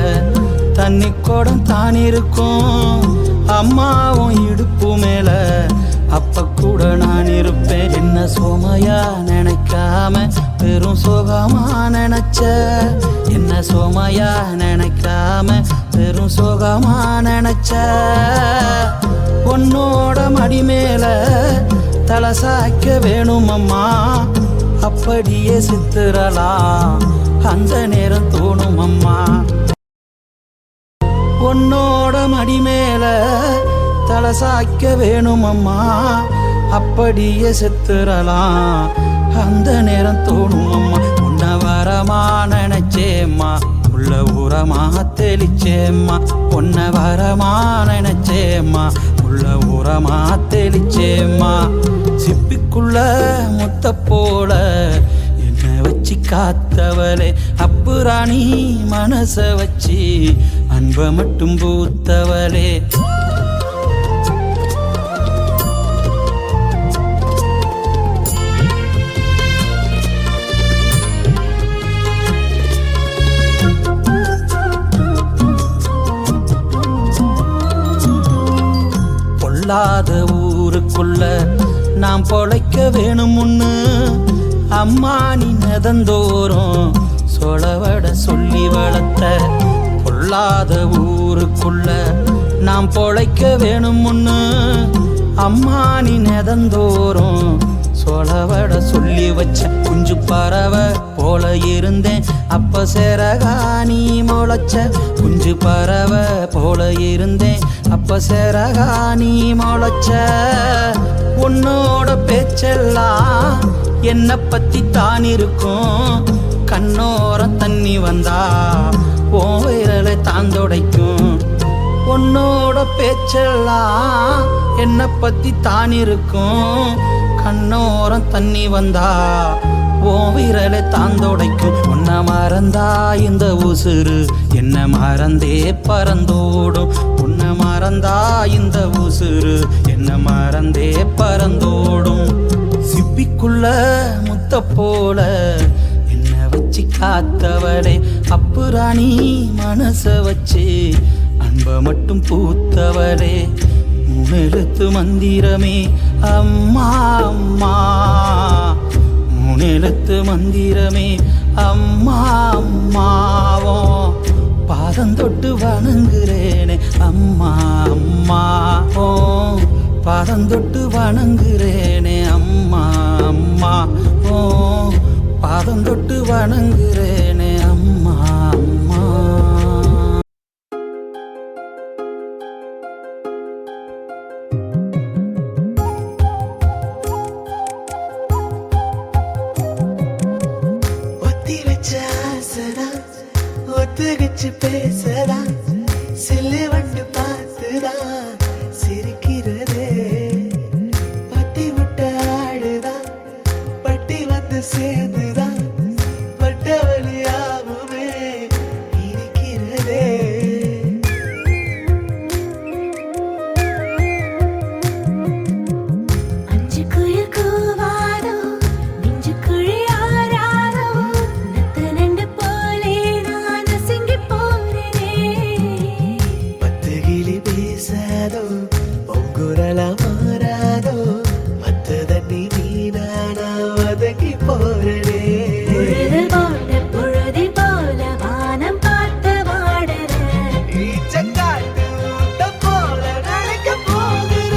A: தண்ணி குடம் தான் இருக்கும், அம்மாவும் இடுப்பு மேல அப்ப கூட நான் இருப்பேன். என்ன சோமையா நினைக்காம பெரும் சோகமா நினைச்ச, என்ன சோமையா நினைக்காம பெரும் சோகமா நினைச்ச. உன்னோட மடி மேல தலை சாய்க்க வேணும் அம்மா, அப்படியே சித்திரலாம் அந்த நேரம் தோணும் அம்மா. உன்னோட மடி மேல தலை சாய்க்க வேணும் அம்மா, அப்படியே செத்துறலாம் அந்த நேரம் தோணும் அம்மா. உன்னை வரமா நினைச்சேம்மா, உள்ள ஊரமா தெளிச்சேம்மா. உன்னை வரமா நினைச்சேம்மா, உள்ள ஊரமா தெளிச்சேம்மா. சிப்பிக்குள்ள முத்த போல என்ன வச்சு காத்தவளே, அப்புராணி மனச வச்சு அன்ப மட்டும் பூத்தவளே. பொல்லாத ஊருக்குள்ள நாம் பொழைக்க வேணும் முன்னு, அம்மா நீ நெதந்தோறும் சொலவட சொல்லி வளர்த்த. பொல்லாத ஊருக்குள்ள நாம் பொழைக்க வேணும் முன்னு, அம்மா நீ நெதந்தோறும் சொலவட சொல்லி வச்ச. குஞ்சு பறவை போல இருந்தேன் அப்ப சேரகா நீ முளைச்ச, குஞ்சு பறவை போல இருந்தேன் அப்ப சேரகா நீ முளைச்ச. உன்னோட பேச்செல்லாம் என்ன பத்தி தான் இருக்கும், கண்ணோரம் தண்ணி வந்தா ஓ விரலை தான் துடைக்கும். உன்னோட பேச்செல்லாம் என்ன பத்தி தான் இருக்கும், கண்ணோரம் தண்ணி வந்தா ஓ விரலை தான் துடைக்கும். உன்னை மறந்தா இந்த உசுறு என்ன மறந்தே பறந்தோடும், உன்னை மறந்தா இந்த உசுறு என்ன மறந்தே பறந்தோடும். சிப்பிக்குள்ள முத்த போல என்ன வச்சு காத்தவளே, அப்புராணி மனச வச்சு அன்ப மட்டும் பூத்தவளே. முன்னெழுத்து மந்திரமே அம்மா அம்மா, முன்னெழுத்து மந்திரமே அம்மா அம்மாவோ. பாதம் தொட்டு வணங்குறேனே அம்மா அம்மாவோ, பாதம் தொட்டு வணங்குறேனே அம்மா அம்மா ஓ, பாதம் தொட்டு வணங்குறேனே அம்மா அம்மா.
B: ஒத்தி வச்ச ஆசைதான் ஒத்துகிச்சு பேசதான், சில்லு வண்டு பார்த்துதான் சிரிக்கிறதே. பட்டி விட்ட ஆடுதான் பட்டி வந்து சேர்ந்துதான், பட்ட வழியாகவே இருக்கிறதே.
E: அஞ்சு குயில் கூவாதோ
B: பேசாதோ பொங்குரல மாறாதோ மத்த தண்ணி மீனானா வதக்கி போறனே
C: பொழுதி போல வானம் பார்த்து வாடுற
B: ஈச்சக்காட்டு ஊட்ட போல நடக்க போகிற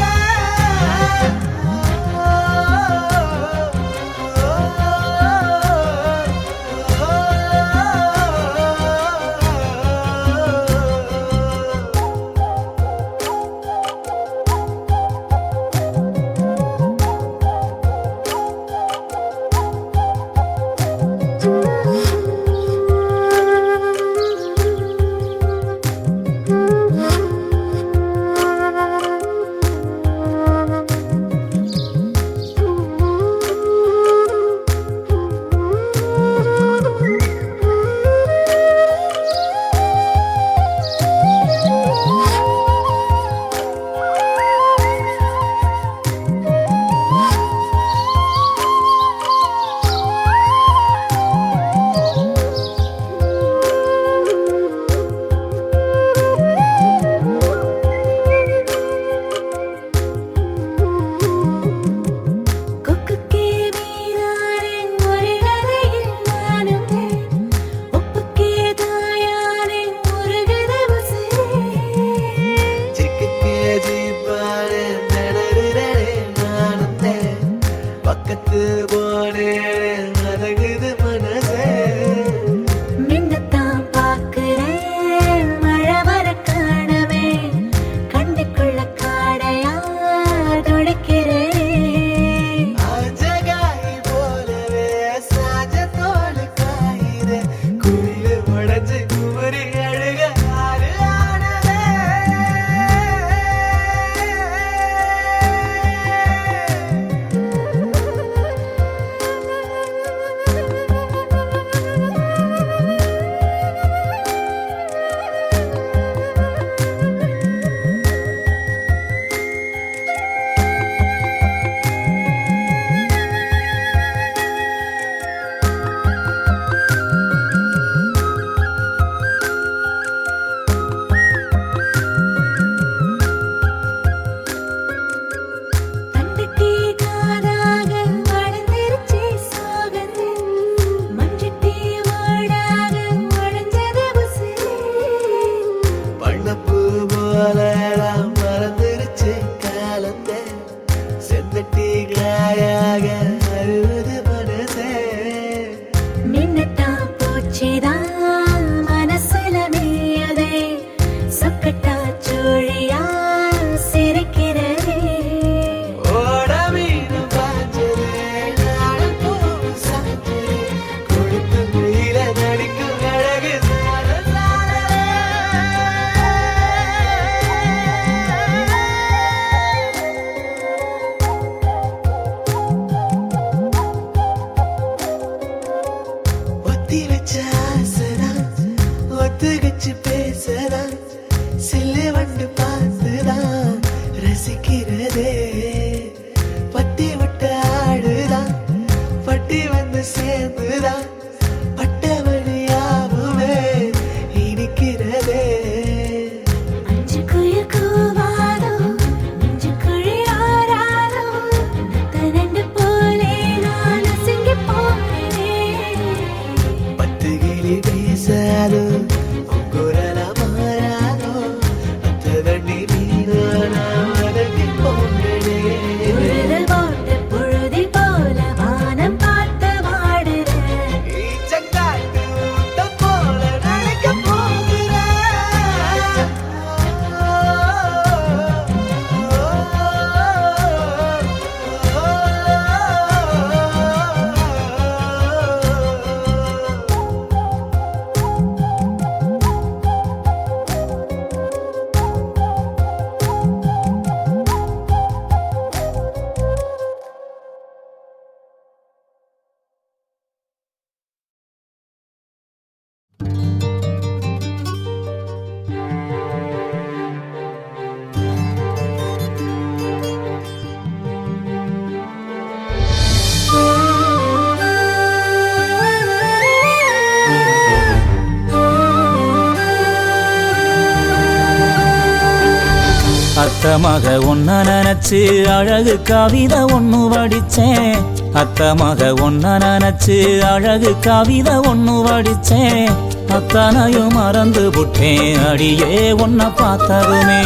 A: அத்த மக ஒன்ன நினைச்சு அழகு கவிதை ஒண்ணு வடிச்சேன். அத்த மக ஒன்ன நினைச்சு அழகு கவிதை ஒண்ணு வடிச்சேன். அத்தனையும் மறந்து புட்டேன் அடியே உன்னை பார்த்ததுமே.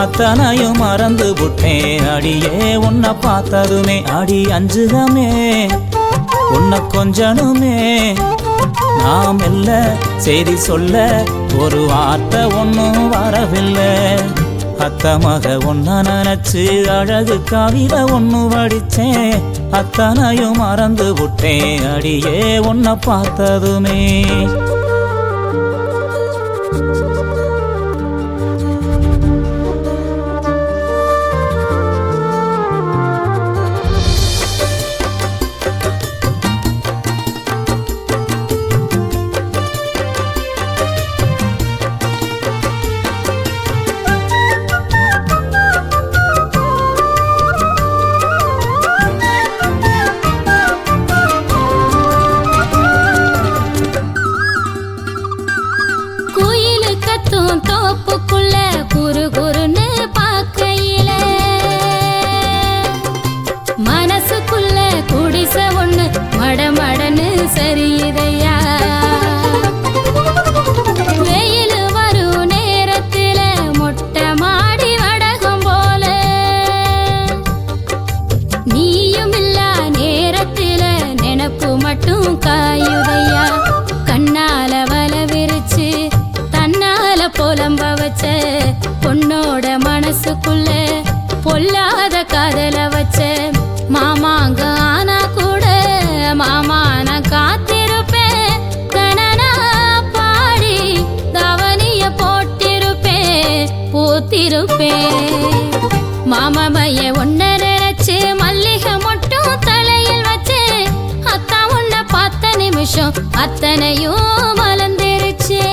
A: அத்தனையும் மறந்து புட்டேன் அடியே உன்னை பார்த்ததுமே. அடி அஞ்சுதமே உன்னை கொஞ்சனுமே. நாம் இல்ல செய்தி சொல்ல ஒரு வார்த்தை ஒன்னும் வரவில்லை. அத்த மக ஒன்ன நினைச்சு அழகு கவிதை ஒண்ணு வடிச்சேன். அத்தனையும் மறந்து விட்டேன் அடியே உன்னை பார்த்ததுமே.
E: தோப்புக்குள்ள குரு குருன்னு பார்க்கையில மனசுக்குள்ள குடிச ஒண்ணு மடமடன்னு சரியுதையா. வெயில் வரும் நேரத்தில மொட்டை மாடி வடகம் போல நீயும் இல்லா நேரத்தில நினப்பு மட்டும் காயுதையா. கண்ணால வல விரிச்சு புலம்ப வச்ச பொண்ணோட மனசுக்குள்ள பொல்லாத காதல வச்ச மாமாங்க ஆனா கூட மாமா நான் காத்திருப்பேன். கணனா பாடி கவனிய போட்டிருப்பேன் பூத்திருப்பேன். மாமாமைய ஒன்ன நினைச்சு மல்லிகை மட்டும் தலையில் வச்சு அத்தா உன்னை பார்த்த நிமிஷம் அத்தனையும் மலர்ந்துருச்சே.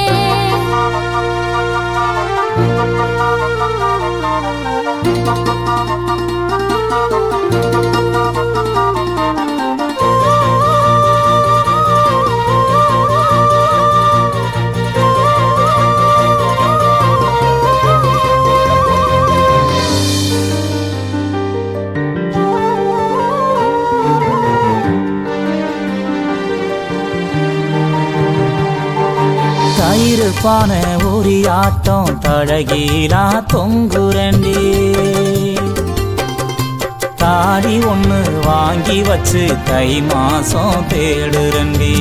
A: தயிர்பான ஒரு ஆட்டம் தழகீலா தொங்குரண்டி. தாடி ஒண்ணு வாங்கி வச்சு தை மாசம் தேடுரண்டி.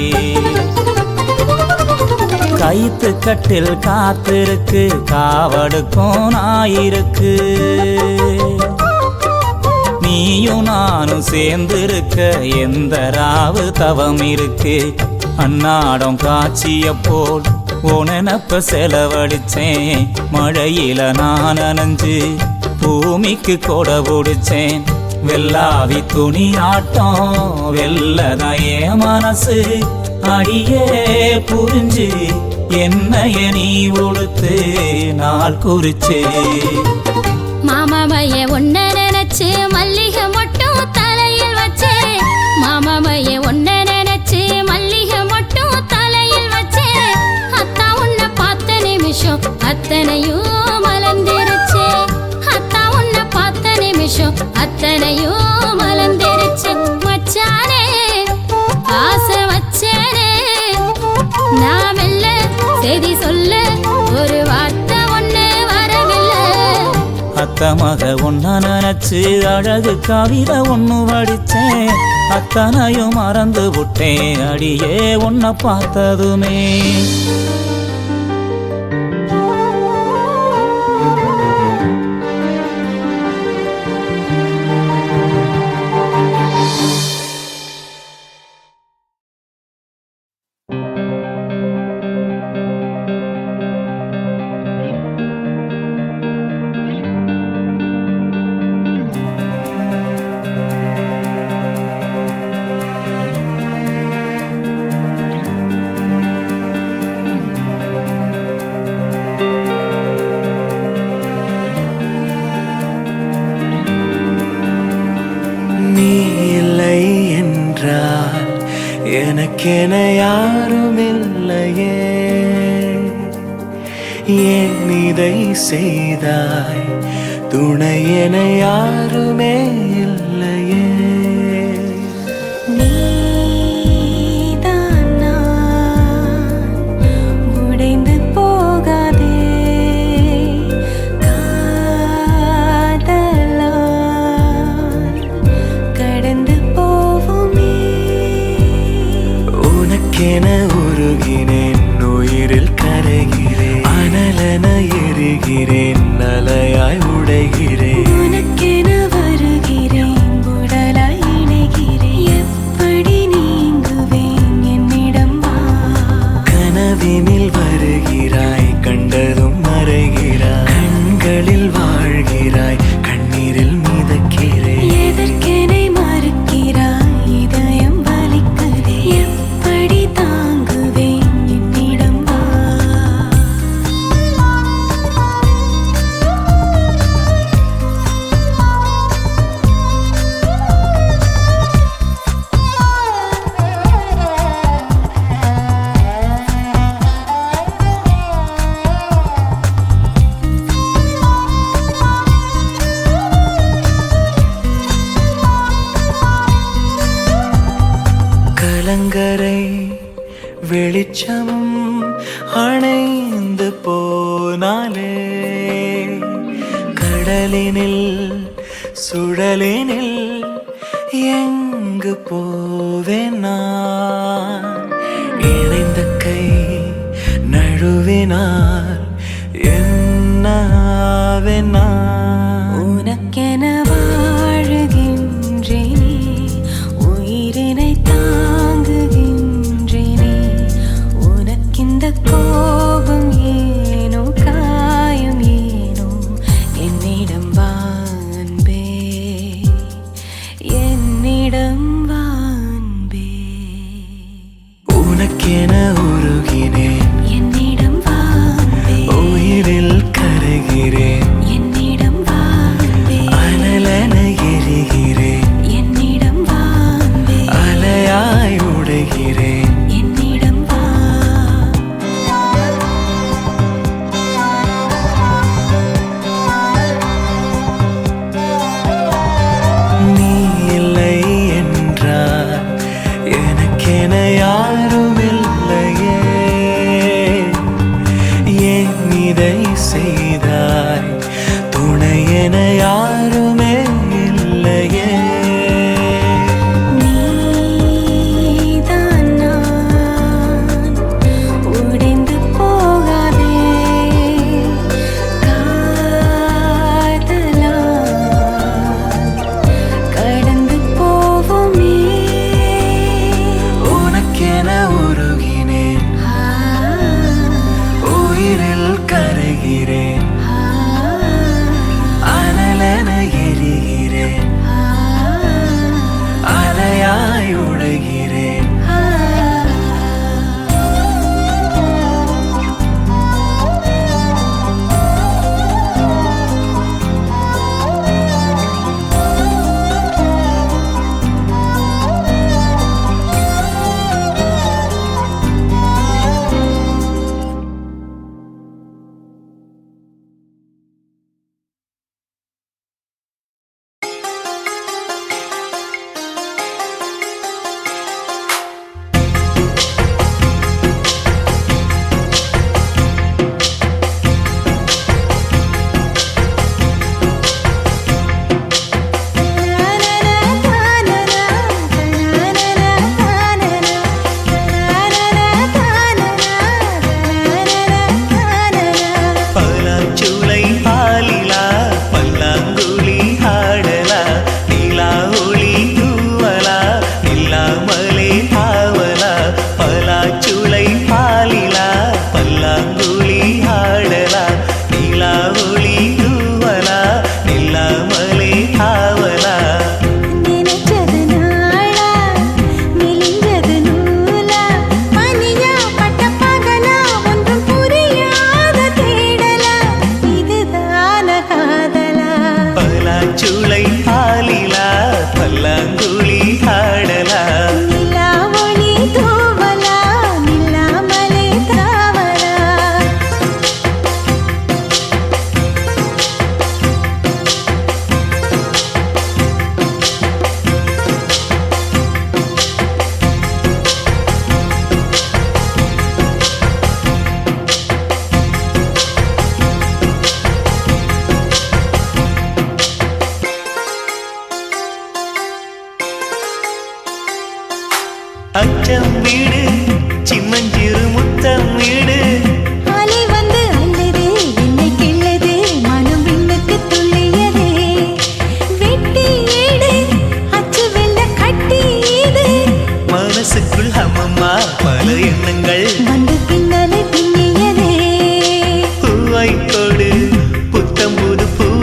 A: கைத்து கட்டில் காத்திருக்கு காவடுக்கும் நாயிருக்கு. நீயும் நானும் சேர்ந்திருக்க எந்த ராவு தவம் இருக்கு. அன்னாடம் காட்சிய போல் உனப்ப செலவழிச்சேன். மழையில நான் நனைஞ்சு பூமிக்கு கொட பிடிச்சேன். வெள்ளாவி துணி ஆட்டம் வெள்ளதையே மனசு அடியே புரிஞ்சு என்னைய நீ உடுத்து நாள் குறிச்சு.
E: மாமாமைய ஒன்ன நினைச்சு மல்லிகை மட்டும் தலையில் வச்சு மாமாமைய ஒன்ன நினைச்சு மல்லிகை மட்டும் தலையில் வச்சு அத்தா உன்னை பார்த்த நிமிஷம் அத்தனையும் மலர்ந்துருச்சு. அத்தா உன்னை பார்த்த நிமிஷம் அத்தனையும் மலர்ந்துருச்சு. மச்சானே ஆசை வச்சேனே நாம் இல்ல செய்தி சொல்ல ஒரு வார்த்தை ஒண்ணு வரவில்லை.
A: அத்த மக ஒன்ன நினைச்சு அழகு கவிதை ஒண்ணு வடிச்சேன். அத்தனையும் மறந்து விட்டேன் அடியே உன்னை பார்த்ததுமே.
B: எனக்கென யாரும் இல்லையே, ஏன் இதை செய்தாய் துணையென யாருமே இல்லையே.
C: நீதான் நான் உடைந்து போகாதே காதலால் கடந்து போவோமே.
B: உனக்கென உருகினேன், உயிரில் கரைகிறேன், அனலென எரிகிறேன், அலையாய் உடைகிறேன்.
C: உனக்கென வருகிறேன், உடலாய் இணைகிறேன். எப்படி நீங்குவேன் என்னிடம் வா.
B: கனவினில் வருகிறாய், கண்டதும் மறைகிறாய், கண்களில் வாழ்கிறாய், கண்ணீரில் மிதக்கிறேன்.
C: எதற்கெனை மறுக்கிறாய், இதயம் வலிக்குதே. எப்படி தாங்குவேன் என்னிடம் வா.
B: கலங்கரை வெளிச்சம் அணைந்து போனாலே, கடலினில் சுழலினில் எங்கு போவேன் நான். இணைந்த கை நழுவினால் என்னாவேன் நான்.
C: உனக்கென வாழுகின்றேனே, உயிரினை தாங்குகின்றேனே. உனக்கிந்த கோபம் ஏனோ, காயம் ஏனோ, என்னிடம் வா அன்பே, என்னிடம் வா அன்பே.
B: உனக்கென உருகினேன்,
C: என்னிடம் வா அன்பே,
B: உயிரில் கரைகிறேன்,
C: என்னிடம் வா அன்பே.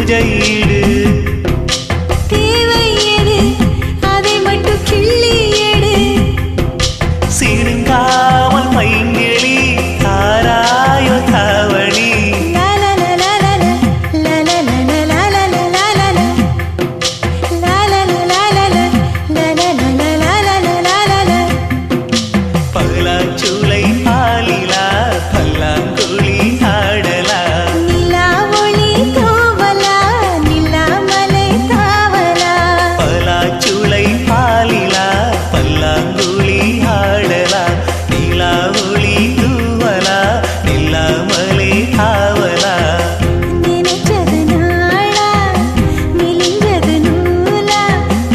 A: பூஜையிடு
C: தேவை எது அதை மட்டும் கிள்ளி எடு
A: சிறுங்காமல் பைங்கிளி தாராயோ தாவணி பலாச்சுளை பாலிலா பல்லாங்குழி ஆடலா
C: நிலா ஒளி தோவலா நிலாமலை தாவலா
A: பலாச்சுளை பாலிலா பல்லாங்குழி ஆடலா நிலா ஒளி தூவலா நில்லாமலே ஆவலா
C: நினைச்சது நாளா மெலிஞ்சது நூலா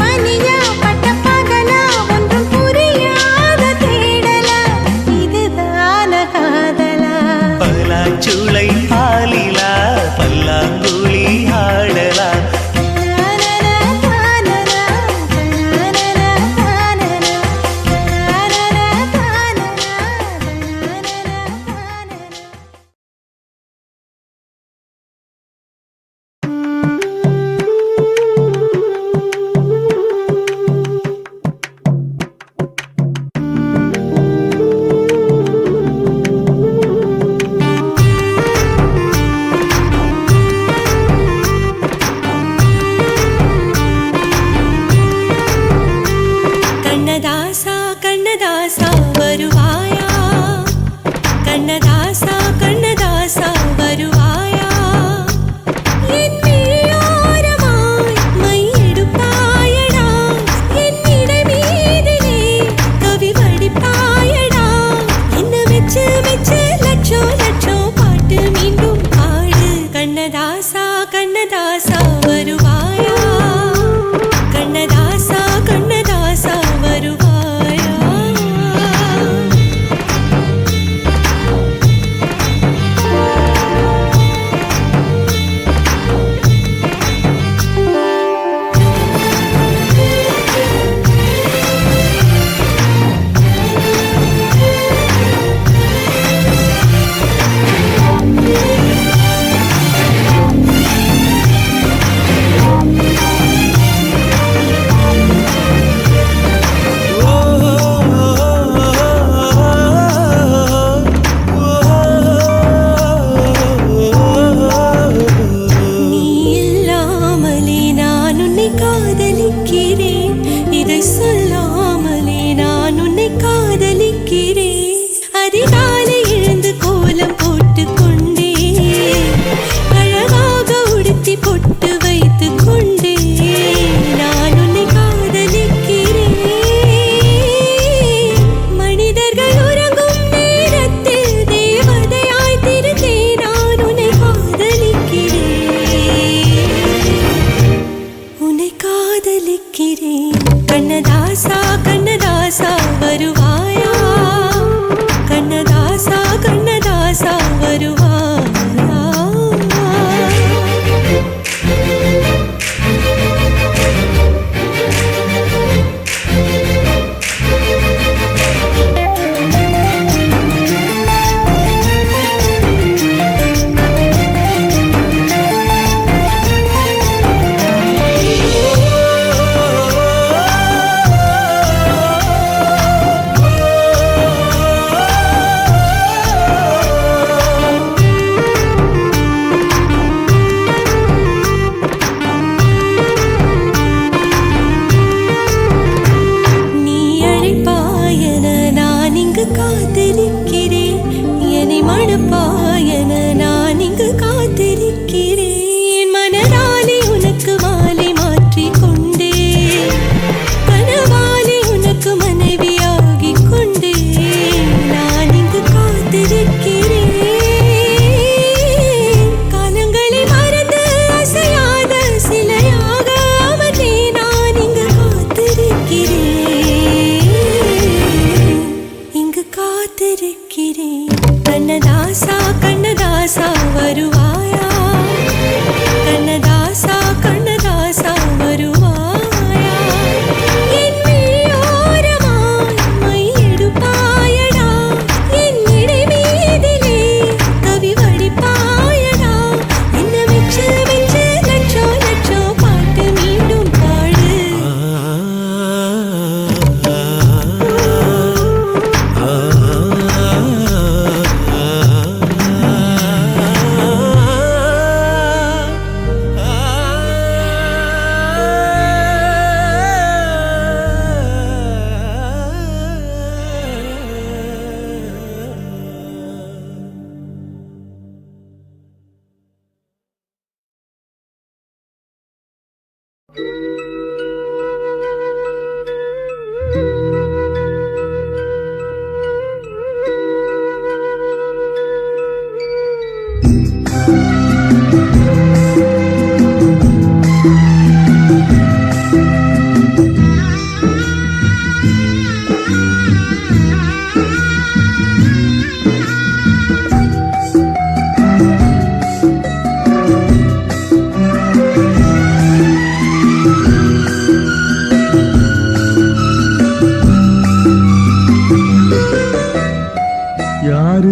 C: பனியா பட்ட பகலா ஒன்றும் புரியாத தேடலா இதுதான காதலா
A: பலாச்சுளை பாலிலா பல்லாங்குழி ஆடலா
C: கண்ணதாசா கண்ணதாசா வருவாயா கண்ணதாசா கண்ணதாசா வருவாயா என் விழியோரமாய் மையெடுப்பாயடா என் இடை மீதிலே கவி வடிப்பாயடா என்ன வெச்சு வெச்சு லட்சம் லட்சம் பாட்டு மீண்டும் பாடு கண்ணதாசா கண்ணதாசா வருவாயா கண்ணதாசா கண்ணதாசா வருவாயா நீ இல்லாமலே நான் உன்னை காதலிக்கிறேன் இதை சொல்லாமலே நான் உன்னை காதலிக்கிறேன் அதிகாலை எழுந்து கோலம் போட்டு கொண்டே அழகாக உடுத்தி பொட்டு வைத்து கொண்டே நான் உன்னை காதலிக்கிறேன் மனிதர்கள் உறங்கும் நேரத்தில் தேவதையாய் திருந்தே நான் உன்னை காதலிக்கிறேன் உன்னை காதலிக்கிறேன் கண்ணதாசா
A: யாரு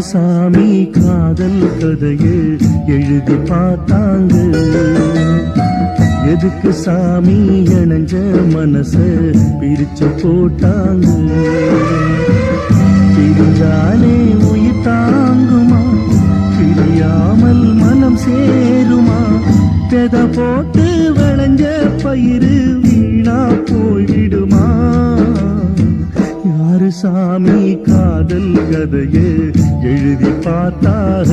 A: சாமி காதல் கதையை எழுதி பார்த்தாங்க? எதுக்கு சாமி இணைஞ்ச மனச பிரிச்சு போட்டாங்க? பிரிஞ்சாலே உயிர் தாங்குமா? பிரியாமல் மனம் சேருமா? பெத போட்டு விளைஞ்ச பயிறு வீணா போய்விடுமா? யாரு சாமி காதல் கதையை எழுதி பார்த்தார?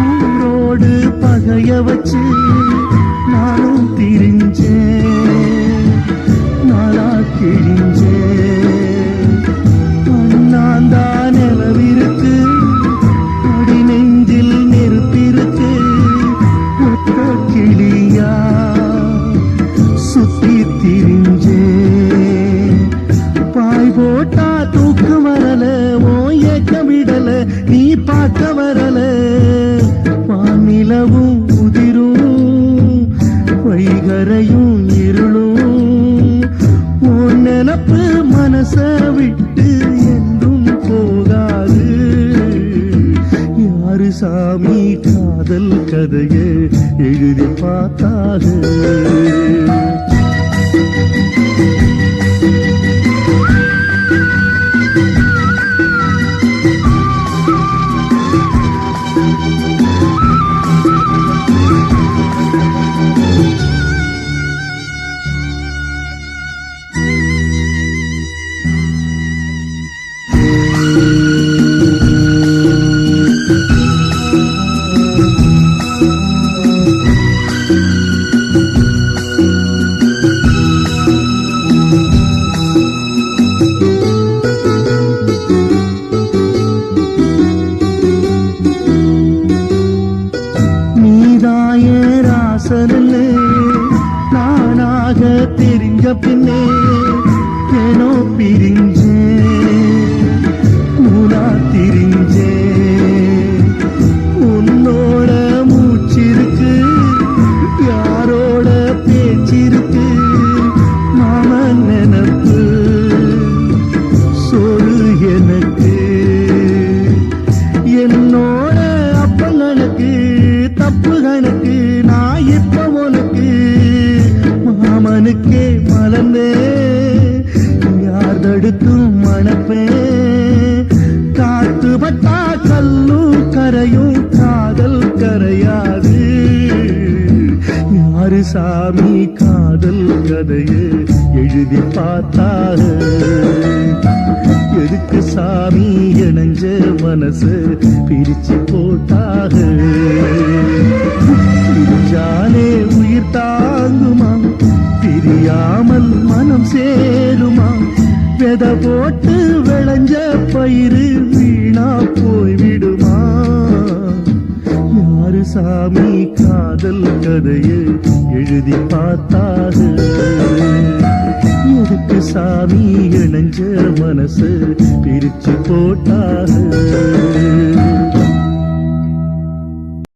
A: ஊரோடு பகைய வச்சு நானும் திரிஞ்சேன், நாளா கிழிஞ்சேன். அண்ணாந்தா நிலவிருக்கு, அடி நெஞ்சில் நெருப்பிருக்கு. ஒத்த கிளியா சுத்தி திரிஞ்சேன். பாய் போட்டா தூக்கம் வரல, ஓ ஏக்கம் விடல, நீ பார்க்க வரல. வானிலவும் உதிரும், வைகரையும் இருளும். உன் நினப்பு மனச விட்டு என்றும் போகாது. யாரு சாமி காதல் கதையை எழுதி பார்த்தாக? நானாக தெரிஞ்ச பின்னே ஏனோ பிரிஞ்சேன், மூலா திரிஞ்சேன். உன்னோட மூச்சிருக்கு, யாரோட பேச்சிருக்கு. மாமன் நினப்பு சொல் எனக்கு, என்னோட அப்பங்களுக்கு தப்பு கணக்கு. நான் இப்ப உனக்கு மாமனுக்கே மலர்ந்தே, யார் தடுத்தும் மணப்பேன். காத்து பட்டா கல்லும் கரையும், காதல் கரையாது. யாரு சாமி காதல் கதையை எழுதி பார்த்தார? எதுக்கு சாமி இணைஞ்ச மனசு பிரிச்சு போட்டாக? பிரிஞ்சாலே உயிர் தாங்குமா? பிரியாமல் மனம் சேருமா? வெத போட்டு விளைஞ்ச பயிறு வீணா போய்விடுமா? யாரு சாமி காதல் கதையை எழுதி பார்த்தாக? எதுக்கு சாமி இணைஞ்ச மனசு பிரிச்சு போட்டாக?